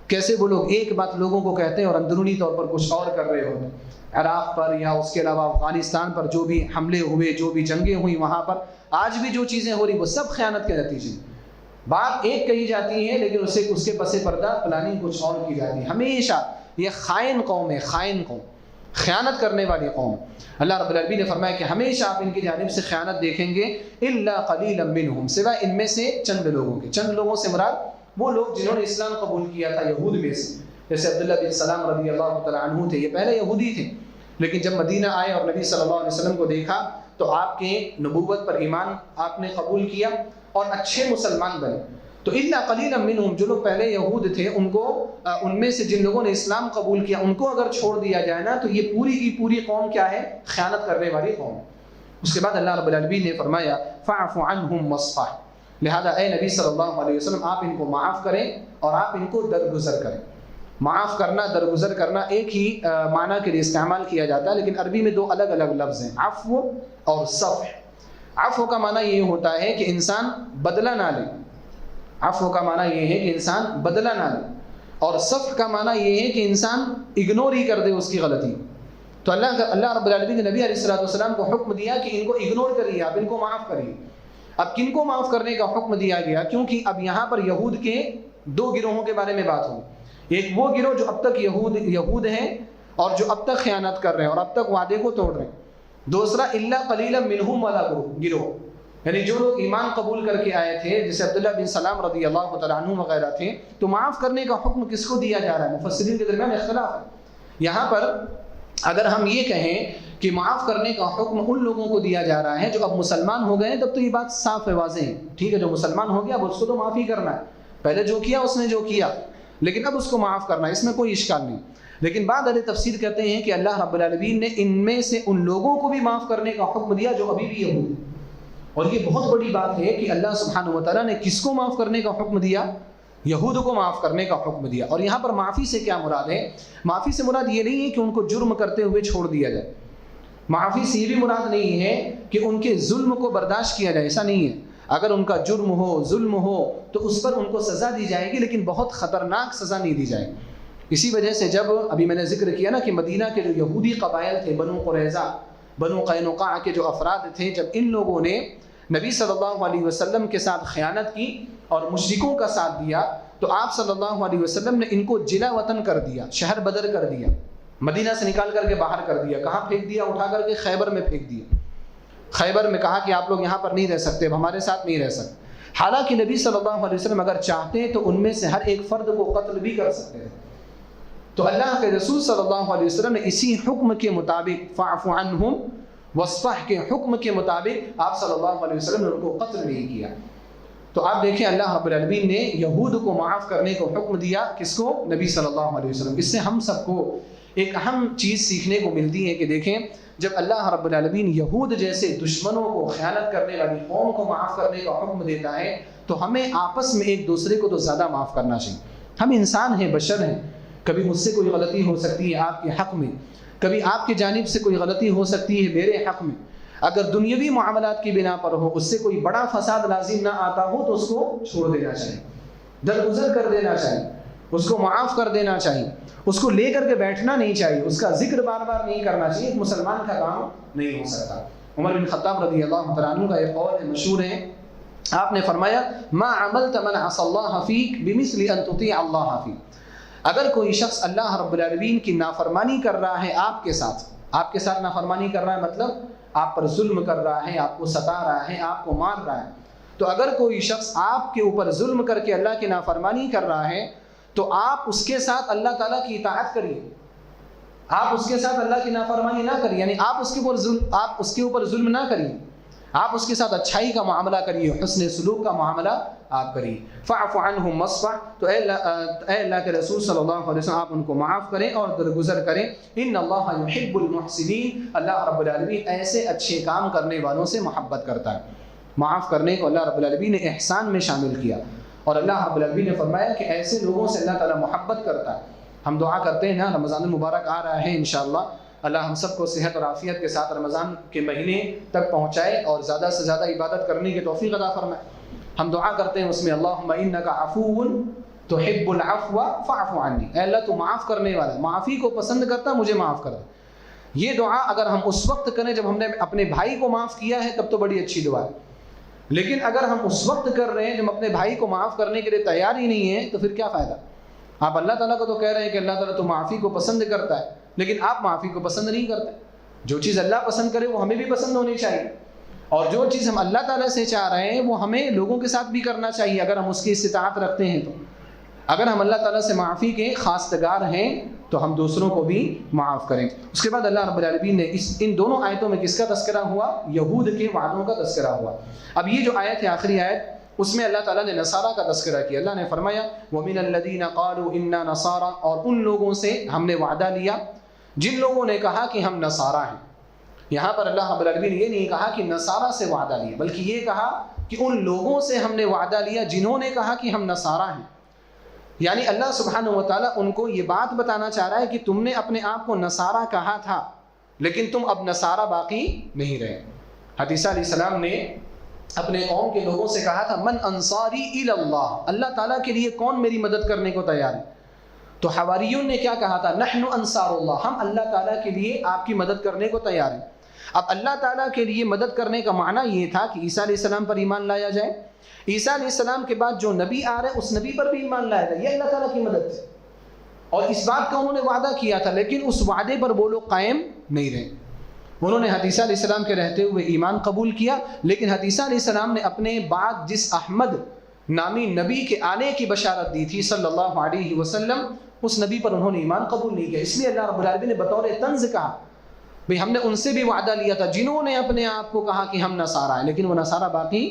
کیسے وہ لوگ ایک بات لوگوں کو کہتے ہیں اور اندرونی طور پر کچھ اور کر رہے ہوتے ہیں۔ عراق پر یا اس کے علاوہ افغانستان پر جو بھی حملے ہوئے، جو بھی جنگیں ہوئی، وہاں پر آج بھی جو چیزیں ہو رہی وہ سب خیانت کے نتیجے۔ بات ایک کہی جاتی ہے لیکن اس کے پس پردہ پلاننگ کچھ اور کی جاتی ہے۔ ہمیشہ یہ خائن قوم ہے، خائن قوم، خیانت کرنے والی قوم۔ اللہ رب العالمین نے فرمایا کہ ہمیشہ آپ ان کی جانب سے خیانت دیکھیں گے، الا قلیلا منہم، سوائے ان میں سے چند لوگوں کے۔ چند لوگوں سے مراد وہ لوگ جنہوں نے اسلام قبول کیا تھا یہود میں سے، جیسے عبداللہ بن سلام رضی اللہ تعالیٰ عنہ تھے۔ یہ پہلے یہودی تھے، لیکن جب مدینہ آئے اور نبی صلی اللہ علیہ وسلم کو دیکھا تو آپ کے نبوت پر ایمان آپ نے قبول کیا اور اچھے مسلمان بنے۔ تو الا قلیلا منہم، جو لوگ پہلے یہود تھے، ان میں سے جن لوگوں نے اسلام قبول کیا، ان کو اگر چھوڑ دیا جائے نا تو یہ پوری کی پوری قوم کیا ہے؟ خیانت کرنے والی قوم۔ اس کے بعد اللہ رب العالمین نے فرمایا فاعف عنہم واصفح، لہذا اے نبی صلی اللہ علیہ وسلم آپ ان کو معاف کریں اور آپ ان کو درگزر کریں۔ معاف کرنا، درگزر کرنا ایک ہی معنی کے لیے استعمال کیا جاتا ہے، لیکن عربی میں دو الگ الگ لفظ ہیں، عفو اور صفح۔ عفو کا معنی یہ ہوتا ہے کہ انسان بدلہ نہ لے، عفو کا معنی یہ ہے کہ انسان بدلہ نہ لے، اور صفح کا معنی یہ ہے کہ انسان اگنور ہی کر دے اس کی غلطی۔ تو اللہ رب العالمین نے نبی علیہ السلام کو حکم دیا کہ ان کو اگنور کریے، آپ ان کو معاف کریے۔ اب کن کو معاف کرنے کا حکم دیا گیا؟ کیونکہ اب یہاں پر یہود کے دو گروہوں کے بارے میں بات ہوئی۔ ایک وہ گروہ جو اب تک یہود ہیں اور جو اب تک خیانت کر رہے ہیں اور اب تک وعدے کو توڑ رہے ہیں۔ دوسرا الا قلیلا منہم والا گروہ، یعنی جو لوگ ایمان قبول کر کے آئے تھے، جیسے عبداللہ بن سلام رضی اللہ تعالیٰ عنہ وغیرہ تھے۔ تو معاف کرنے کا حکم کس کو دیا جا رہا ہے؟ مفسرین کے درمیان اختلاف ہے۔ یہاں پر اگر ہم یہ کہیں کہ معاف کرنے کا حکم ان لوگوں کو دیا جا رہا ہے جو اب مسلمان ہو گئے، تب تو یہ بات صاف ہے، واضح ہے، ٹھیک ہے، جو مسلمان ہو گیا اب اس کو تو معاف ہی کرنا ہے، پہلے جو کیا اس نے جو کیا، لیکن اب اس کو معاف کرنا ہے، اس میں کوئی اشکال نہیں۔ لیکن بعض اہل تفسیر کہتے ہیں کہ اللہ رب العالمین نے ان میں سے ان لوگوں کو بھی معاف کرنے کا حکم دیا جو ابھی بھی یہود ہیں۔ اور یہ بہت بڑی بات ہے کہ اللہ سبحانہ و تعالیٰ نے کس کو معاف کرنے کا حکم دیا؟ یہود کو معاف کرنے کا حکم دیا۔ اور یہاں پر معافی سے کیا مراد ہے؟ معافی سے مراد یہ نہیں ہے کہ ان کو جرم کرتے ہوئے چھوڑ دیا جائے، معافی سے یہ بھی مراد نہیں ہے کہ ان کے ظلم کو برداشت کیا جائے، ایسا نہیں ہے۔ اگر ان کا جرم ہو، ظلم ہو، تو اس پر ان کو سزا دی جائے گی، لیکن بہت خطرناک سزا نہیں دی جائے گی۔ اسی وجہ سے جب ابھی میں نے ذکر کیا نا کہ مدینہ کے جو یہودی قبائل تھے، بنو قریظہ، بنو قینقاع کے جو افراد تھے، جب ان لوگوں نے نبی صلی اللہ علیہ وسلم کے ساتھ خیانت کی اور مشرکوں کا ساتھ دیا، تو آپ صلی اللہ علیہ وسلم نے ان کو جلا وطن کر دیا، شہر بدر کر دیا، مدینہ سے نکال کر کے باہر کر دیا۔ کہاں پھینک دیا؟ اٹھا کر کے خیبر میں پھینک دیا۔ خیبر میں کہا کہ آپ لوگ یہاں پر نہیں رہ سکتے، اب ہمارے ساتھ نہیں رہ سکتے۔ حالانکہ نبی صلی اللہ علیہ وسلم اگر چاہتے تو ان میں سے ہر ایک فرد کو قتل بھی کر سکتے تھے۔ تو اللہ کے رسول صلی اللہ علیہ وسلم نے اسی حکم کے مطابق، فاعف عنہم واصفح کے حکم کے مطابق آپ صلی اللہ علیہ وسلم نے ان کو قتل نہیں کیا۔ تو آپ دیکھیں اللہ رب العالمین نے یہود کو معاف کرنے کو حکم دیا، کس کو؟ نبی صلی اللہ علیہ وسلم۔ اس سے ہم سب کو ایک اہم چیز سیکھنے کو ملتی ہے کہ دیکھیں جب اللہ رب العالمین یہود جیسے دشمنوں کو، خیانت کرنے والی قوم کو معاف کرنے کا حکم دیتا ہے تو ہمیں آپس میں ایک دوسرے کو تو زیادہ معاف کرنا چاہیے. ہم انسان ہیں، بشر ہیں، کبھی مجھ سے کوئی غلطی ہو سکتی ہے آپ کے حق میں، کبھی آپ کی جانب سے کوئی غلطی ہو سکتی ہے میرے حق میں. اگر دنیاوی معاملات کی بنا پر ہو، اس سے کوئی بڑا فساد لازم نہ آتا ہو تو اس کو چھوڑ دینا چاہیے، درگزر کر دینا چاہیے، اس کو معاف کر دینا چاہیے، اس کو لے کر کے بیٹھنا نہیں چاہیے، اس کا ذکر بار بار نہیں کرنا چاہیے. ایک مسلمان کا کام نہیں ہو سکتا. عمر بن خطاب رضی اللہ تعالیٰ عنہ کا ایک قول ہے، مشہور ہے، آپ نے فرمایا ما عملت من عصى الله فيك بمثل ان تطيع الله فيك. اگر کوئی شخص اللہ رب العالمین کی نافرمانی کر رہا ہے آپ کے ساتھ نافرمانی کر رہا ہے، مطلب آپ پر ظلم کر رہا ہے، آپ کو ستا رہا ہے، آپ کو مار رہا ہے، تو اگر کوئی شخص آپ کے اوپر ظلم کر کے اللہ کی نافرمانی کر رہا ہے تو آپ اس کے ساتھ اللہ تعالیٰ کی اطاعت کریے، آپ اس کے ساتھ اللہ کی نافرمانی نہ کریے، یعنی آپ اس کے اوپر ظلم نہ کریے، آپ اس کے ساتھ اچھائی کا معاملہ کریے، حسن سلوک کا معاملہ آپ کریے. فاعف عنہم واصفح، تو اے اللہ کے رسول صلی اللہ علیہ وسلم آپ ان کو معاف کریں اور درگزر کریں. ان اللہ یحب المحسنین، اللہ رب العالمین ایسے اچھے کام کرنے والوں سے محبت کرتا ہے. معاف کرنے کو اللہ رب العالمین نے احسان میں شامل کیا اور اللہ رب العالمین نے فرمایا کہ ایسے لوگوں سے اللہ تعالیٰ محبت کرتا ہے. ہم دعا کرتے ہیں نا، رمضان المبارک آ رہا ہے انشاءاللہ، اللہ ہم سب کو صحت اور عافیت کے ساتھ رمضان کے مہینے تک پہنچائے اور زیادہ سے زیادہ عبادت کرنے کی توفیق عطا فرمائے. ہم دعا کرتے ہیں اس میں اللہم انک عفو تحب العفو فاعف عنی، اے اللہ تو معاف کرنے والا، معافی کو پسند کرتا، مجھے معاف کر دے. یہ دعا اگر ہم اس وقت کریں جب ہم نے اپنے بھائی کو معاف کیا ہے تب تو بڑی اچھی دعا ہے، لیکن اگر ہم اس وقت کر رہے ہیں جب اپنے بھائی کو معاف کرنے کے لیے تیار ہی نہیں ہے تو پھر کیا فائدہ. آپ اللہ تعالیٰ کو تو کہہ رہے ہیں کہ اللہ تعالیٰ تو معافی کو پسند کرتا ہے، لیکن آپ معافی کو پسند نہیں کرتے. جو چیز اللہ پسند کرے وہ ہمیں بھی پسند ہونی چاہیے، اور جو چیز ہم اللہ تعالیٰ سے چاہ رہے ہیں وہ ہمیں لوگوں کے ساتھ بھی کرنا چاہیے اگر ہم اس کی استطاعت رکھتے ہیں. تو اگر ہم اللہ تعالیٰ سے معافی کے خواستگار ہیں تو ہم دوسروں کو بھی معاف کریں. اس کے بعد اللہ رب العالمین نے ان دونوں آیتوں میں کس کا تذکرہ ہوا؟ یہود کے وعدوں کا تذکرہ ہوا. اب یہ جو آیت ہے آخری آیت، اس میں اللہ تعالیٰ نے نصارہ کا تذکرہ کیا. اللہ نے فرمایا وَمِنَ الَّذِينَ قَالُوا إِنَّا نَصَارَى، اور ان لوگوں سے ہم نے وعدہ لیا جن لوگوں نے کہا کہ ہم نصارہ ہیں. یہاں پر اللہ رب العالمین نے یہ نہیں کہا کہ نصارہ سے وعدہ لیا، بلکہ یہ کہا کہ ان لوگوں سے ہم نے وعدہ لیا جنہوں نے کہا کہ ہم نصارہ ہیں. یعنی اللہ سبحانہ و تعالیٰ ان کو یہ بات بتانا چاہ رہا ہے کہ تم نے اپنے آپ کو نصارہ کہا تھا لیکن تم اب نصارہ باقی نہیں رہے. حدیثہ علیہ السلام نے اپنے قوم کے لوگوں سے کہا تھا من انصاری الی اللہ، اللہ تعالیٰ کے لیے کون میری مدد کرنے کو تیار ہے؟ تو حواریون نے کیا کہا تھا؟ نحن انصار اللہ، ہم اللہ تعالیٰ کے لیے آپ کی مدد کرنے کو تیار ہیں. اب اللہ تعالیٰ کے لیے مدد کرنے کا معنی یہ تھا کہ عیسیٰ علیہ السلام پر ایمان لایا جائے، عیسیٰ علیہ السلام کے بعد جو نبی آ رہے اس نبی پر بھی ایمان لایا جائے، یہ اللہ تعالیٰ کی مدد تھی. اور اس بات کا انہوں نے وعدہ کیا تھا، لیکن اس وعدے پر وہ لوگ قائم نہیں رہے. انہوں نے حدیثہ علیہ السلام کے رہتے ہوئے ایمان قبول کیا، لیکن حدیثہ علیہ السلام نے اپنے بعد جس احمد نامی نبی کے آنے کی بشارت دی تھی صلی اللہ علیہ وسلم، اس نبی پر انہوں نے ایمان قبول نہیں کیا. اس لیے اللہ رب العالمین نے بطور طنز کہا بھئی ہم نے ان سے بھی وعدہ لیا تھا جنہوں نے اپنے آپ کو کہا کہ ہم نصارہ ہیں، لیکن وہ نصارہ باقی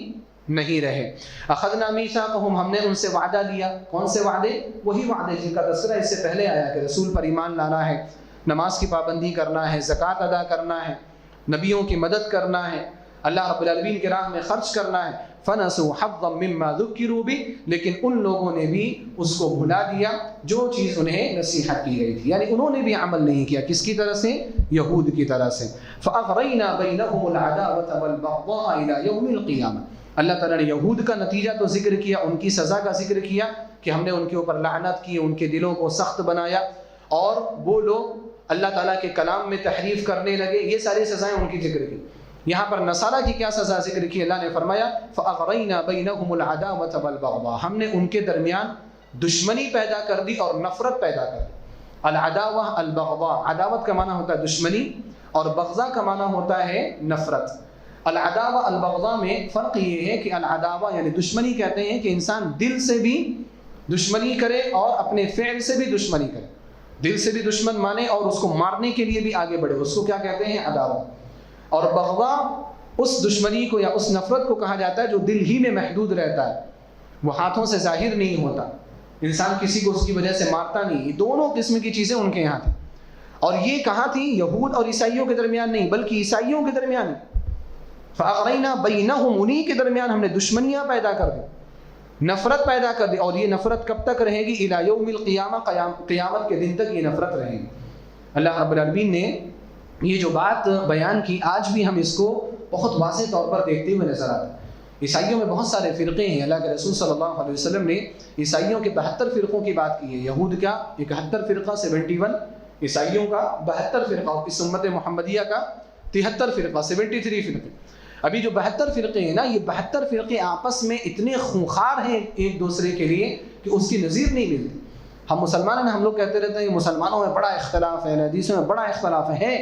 نہیں رہے. اخذنا میثاقہم، ہم نے ان سے وعدہ لیا. کون سے وعدے؟ وہی وعدے جن کا تذکرہ اس سے پہلے آیا کہ رسول پر ایمان لانا ہے، نماز کی پابندی کرنا ہے، زکوٰۃ ادا کرنا ہے، نبیوں کی مدد کرنا ہے، اللہ رب العالمین کی راہ میں خرچ کرنا ہے. فنسوا حظا مما ذکروا بہ، لیکن ان لوگوں نے بھی اس کو بھلا دیا جو چیز انہیں نصیحت کی گئی تھی، یعنی انہوں نے بھی عمل نہیں کیا. کس کی طرح سے؟ یہود کی طرح سے. فاغرینا بینہم العداوۃ والبغضاء الی یوم القیامہ. اللہ تعالیٰ نے یہود کا نتیجہ تو ذکر کیا، ان کی سزا کا ذکر کیا کہ ہم نے ان کے اوپر لعنت کی، ان کے دلوں کو سخت بنایا اور وہ لوگ اللہ تعالیٰ کے کلام میں تحریف کرنے لگے. یہ ساری سزائیں ان کی ذکر کی. یہاں پر نصارہ کی کیا سزا ذکر کی؟ اللہ نے فرمایا فَأَغْرَيْنَا بَيْنَهُمُ الْعَدَاوَةَ وَالْبَغْضَاءَ، ہم نے ان کے درمیان دشمنی پیدا کر دی اور نفرت پیدا کر دی. العداوہ البغضاء، عداوت کا معنی ہوتا ہے دشمنی اور بغضاء کا معنی ہوتا ہے نفرت. العداوہ البغضاء میں فرق یہ ہے کہ العداوہ یعنی دشمنی کہتے ہیں کہ انسان دل سے بھی دشمنی کرے اور اپنے فعل سے بھی دشمنی کرے، دل سے بھی دشمن مانے اور اس کو مارنے کے لیے بھی آگے بڑھے، اس کو کیا کہتے ہیں؟ عداوت. اور بغضاء اس دشمنی کو یا اس نفرت کو کہا جاتا ہے جو دل ہی میں محدود رہتا ہے، وہ ہاتھوں سے ظاہر نہیں ہوتا، انسان کسی کو اس کی وجہ سے مارتا نہیں. یہ دونوں قسم کی چیزیں ان کے یہاں تھیں. اور یہ کہاں تھی؟ یہود اور عیسائیوں کے درمیان نہیں بلکہ عیسائیوں کے درمیان. فَأَغْرَيْنَا بَيْنَهُمْ، انہی کے درمیان ہم نے دشمنیاں پیدا کر دی، نفرت پیدا کر دی. اور یہ نفرت کب تک رہے گی؟ اِلَى يَوْمِ الْقِيَامَةِ، قیامت کے دن تک یہ نفرت رہے گی. اللہ رب العالمین نے یہ جو بات بیان کی آج بھی ہم اس کو بہت واضح طور پر دیکھتے ہوئے نظر آتے ہیں. عیسائیوں میں بہت سارے فرقے ہیں. اللہ کے رسول صلی اللہ علیہ وسلم نے عیسائیوں کے 72 فرقوں کی بات کی ہے. یہود کا 71 فرقہ 71، عیسائیوں کا 72 فرقہ، اور اس امت محمدیہ کا 73 فرقہ 73 فرقے. ابھی جو 72 فرقے ہیں نا، یہ 72 فرقے آپس میں اتنے خونخوار ہیں ایک دوسرے کے لیے کہ اس کی نظیر نہیں ملتی. ہم مسلمان ہیں، ہم لوگ کہتے رہتے ہیں مسلمانوں میں بڑا اختلاف ہے، حدیثوں میں بڑا اختلاف ہے،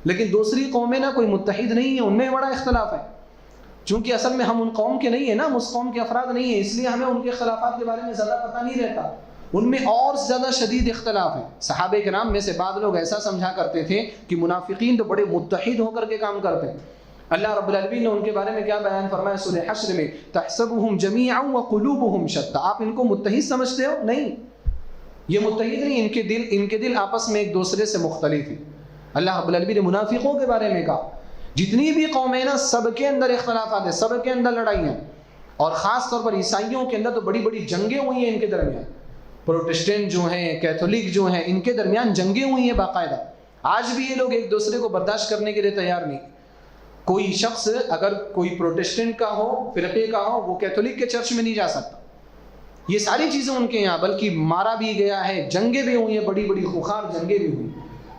لیکن دوسری قومیں نا کوئی متحد نہیں ہے، ان میں بڑا اختلاف ہے. چونکہ اصل میں ہم ان قوم کے نہیں ہیں نا، ہم اس قوم کے افراد نہیں ہیں، اس لیے ہمیں ان کے اختلافات کے بارے میں زیادہ پتہ نہیں رہتا. ان میں اور زیادہ شدید اختلاف ہے. صحابہ کرام میں سے بعض لوگ ایسا سمجھا کرتے تھے کہ منافقین تو بڑے متحد ہو کر کے کام کرتے ہیں. اللہ رب العالمین نے ان کے بارے میں کیا بیان فرمایا سورہ حشر میں؟ تحسبهم جميعا وقلوبهم شتى. آپ ان کو متحد سمجھتے ہو؟ نہیں، یہ متحد نہیں، ان کے دل آپس میں ایک دوسرے سے مختلف ہیں. اللہ رب العالمین نے منافقوں کے بارے میں کہا جتنی بھی قومیں نا سب کے اندر اختلافات ہیں، سب کے اندر لڑائیاں، اور خاص طور پر عیسائیوں کے اندر تو بڑی بڑی جنگیں ہوئی ہیں ان کے درمیان. پروٹسٹنٹ جو ہیں، کیتھولک جو ہیں، ان کے درمیان جنگیں ہوئی ہیں باقاعدہ. آج بھی یہ لوگ ایک دوسرے کو برداشت کرنے کے لیے تیار نہیں. کوئی شخص اگر کوئی پروٹسٹنٹ کا ہو، فرقے کا ہو، وہ کیتھولک کے چرچ میں نہیں جا سکتا. یہ ساری چیزیں ان کے یہاں، بلکہ مارا بھی گیا ہے، جنگیں بھی ہوئی ہیں، بڑی بڑی خوخار جنگیں بھی ہوئی.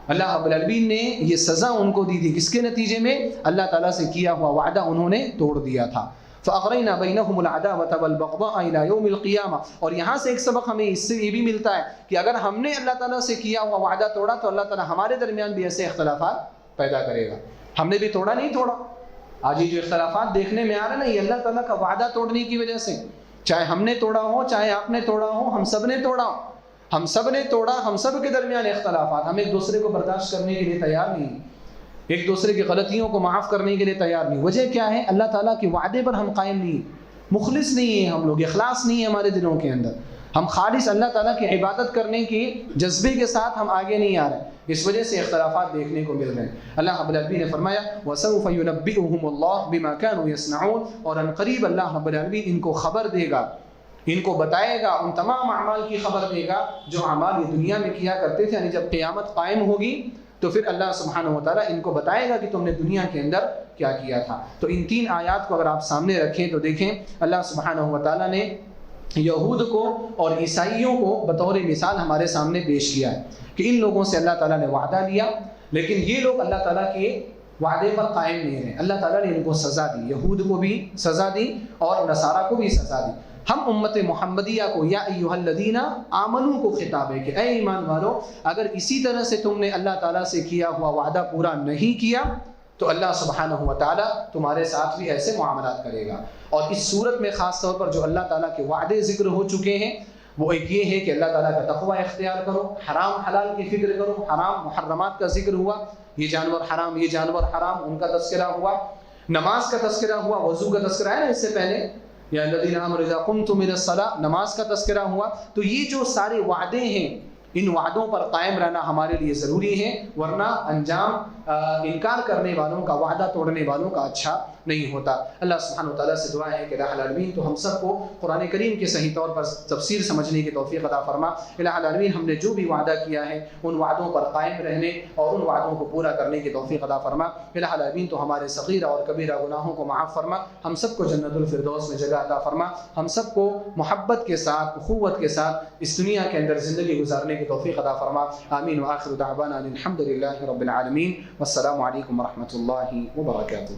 اللہ رب العالمین نے یہ سزا ان کو دی تھی، کس کے نتیجے میں؟ اللہ تعالیٰ سے کیا ہوا وعدہ انہوں نے توڑ دیا تھا. فَأَغْرَيْنَا بَيْنَهُمُ الْعَدَاوَةَ وَالْبَغْضَاءَ إِلَى يَوْمِ الْقِيَامَةِ. اور یہاں سے ایک سبق ہمیں اس سے یہ بھی ملتا ہے کہ اگر ہم نے اللہ تعالیٰ سے کیا ہوا وعدہ توڑا تو اللہ تعالیٰ ہمارے درمیان بھی ایسے اختلافات پیدا کرے گا. ہم نے بھی توڑا نہیں توڑا. آج یہ جو اختلافات دیکھنے میں آ رہے ہیں نا، یہ اللہ تعالیٰ کا وعدہ توڑنے کی وجہ سے. چاہے ہم نے توڑا ہو، چاہے آپ نے توڑا ہو، ہم سب نے توڑا ہو، ہم سب نے توڑا. ہم سب کے درمیان اختلافات. ہم ایک دوسرے کو برداشت کرنے کے لیے تیار نہیں، ایک دوسرے کی غلطیوں کو معاف کرنے کے لیے تیار نہیں. وجہ کیا ہے؟ اللہ تعالیٰ کے وعدے پر ہم قائم نہیں، مخلص نہیں ہیں ہم لوگ، اخلاص نہیں ہے ہمارے دلوں کے اندر. ہم خالص اللہ تعالیٰ کی عبادت کرنے کے جذبے کے ساتھ ہم آگے نہیں آ رہے. اس وجہ سے اختلافات دیکھنے کو مل رہے ہیں. اللہ رب العالمین نے فرمایا وَسَوْفَ يُنَبِّئُهُمُ اللَّهُ بِمَا كَانُوا يَصْنَعُونَ. اور ان قریب اللہ رب العالمین ان کو خبر دے گا، ان کو بتائے گا، ان تمام اعمال کی خبر دے گا جو اعمال یہ دنیا میں کیا کرتے تھے. یعنی جب قیامت قائم ہوگی تو پھر اللہ سبحانہ و تعالیٰ ان کو بتائے گا کہ تم نے دنیا کے اندر کیا کیا تھا. تو ان 3 آیات کو اگر آپ سامنے رکھیں تو دیکھیں اللہ سبحانہ و تعالیٰ نے یہود کو اور عیسائیوں کو بطور مثال ہمارے سامنے پیش کیا ہے کہ ان لوگوں سے اللہ تعالیٰ نے وعدہ لیا، لیکن یہ لوگ اللہ تعالیٰ کے وعدے پر قائم نہیں رہے. اللہ تعالیٰ نے ان کو سزا دی، یہود کو بھی سزا دی اور نصارہ کو بھی سزا دی. ہم امت محمدیہ کو یا ایھا الذین آمنوا کو خطاب ہے کہ اے ایمان والو، اگر اسی طرح سے تم نے اللہ تعالیٰ سے کیا ہوا وعدہ پورا نہیں کیا تو اللہ سبحانہ و تعالیٰ تمہارے ساتھ بھی ایسے معاملات کرے گا. اور اس صورت میں خاص طور پر جو اللہ تعالیٰ کے وعدے ذکر ہو چکے ہیں وہ ایک یہ ہے کہ اللہ تعالیٰ کا تقوی اختیار کرو، حرام حلال کی فکر کرو. حرام محرمات کا ذکر ہوا، یہ جانور حرام، یہ جانور حرام، ان کا تذکرہ ہوا. نماز کا تذکرہ ہوا، وضو کا تذکرہ ہے نا اس سے پہلے، یا الذین آمنوا اذا قمتم الى الصلاۃ، نماز کا تذکرہ ہوا. تو یہ جو سارے وعدے ہیں، ان وعدوں پر قائم رہنا ہمارے لیے ضروری ہے، ورنہ انجام انکار کرنے والوں کا، وعدہ توڑنے والوں کا اچھا نہیں ہوتا. اللہ سبحانہ وتعالیٰ سے دعا ہے کہ الہ العالمین تو ہم سب کو قرآن کریم کے صحیح طور پر تفسیر سمجھنے کی توفیق عطا فرما. الہ العالمین ہم نے جو بھی وعدہ کیا ہے ان وعدوں پر قائم رہنے اور ان وعدوں کو پورا کرنے کی توفیق عطا فرما. الہ العالمین تو ہمارے صغیرہ اور کبیرہ گناہوں کو معاف فرما. ہم سب کو جنت الفردوس میں جگہ عطا فرما. ہم سب کو محبت کے ساتھ، اخوت کے ساتھ اس دنیا کے اندر زندگی گزارنے کی توفیق عطا فرما. آمین. وآخر دعوانا الحمد للہ رب العالمین. والسلام علیکم ورحمۃ اللہ وبرکاتہ.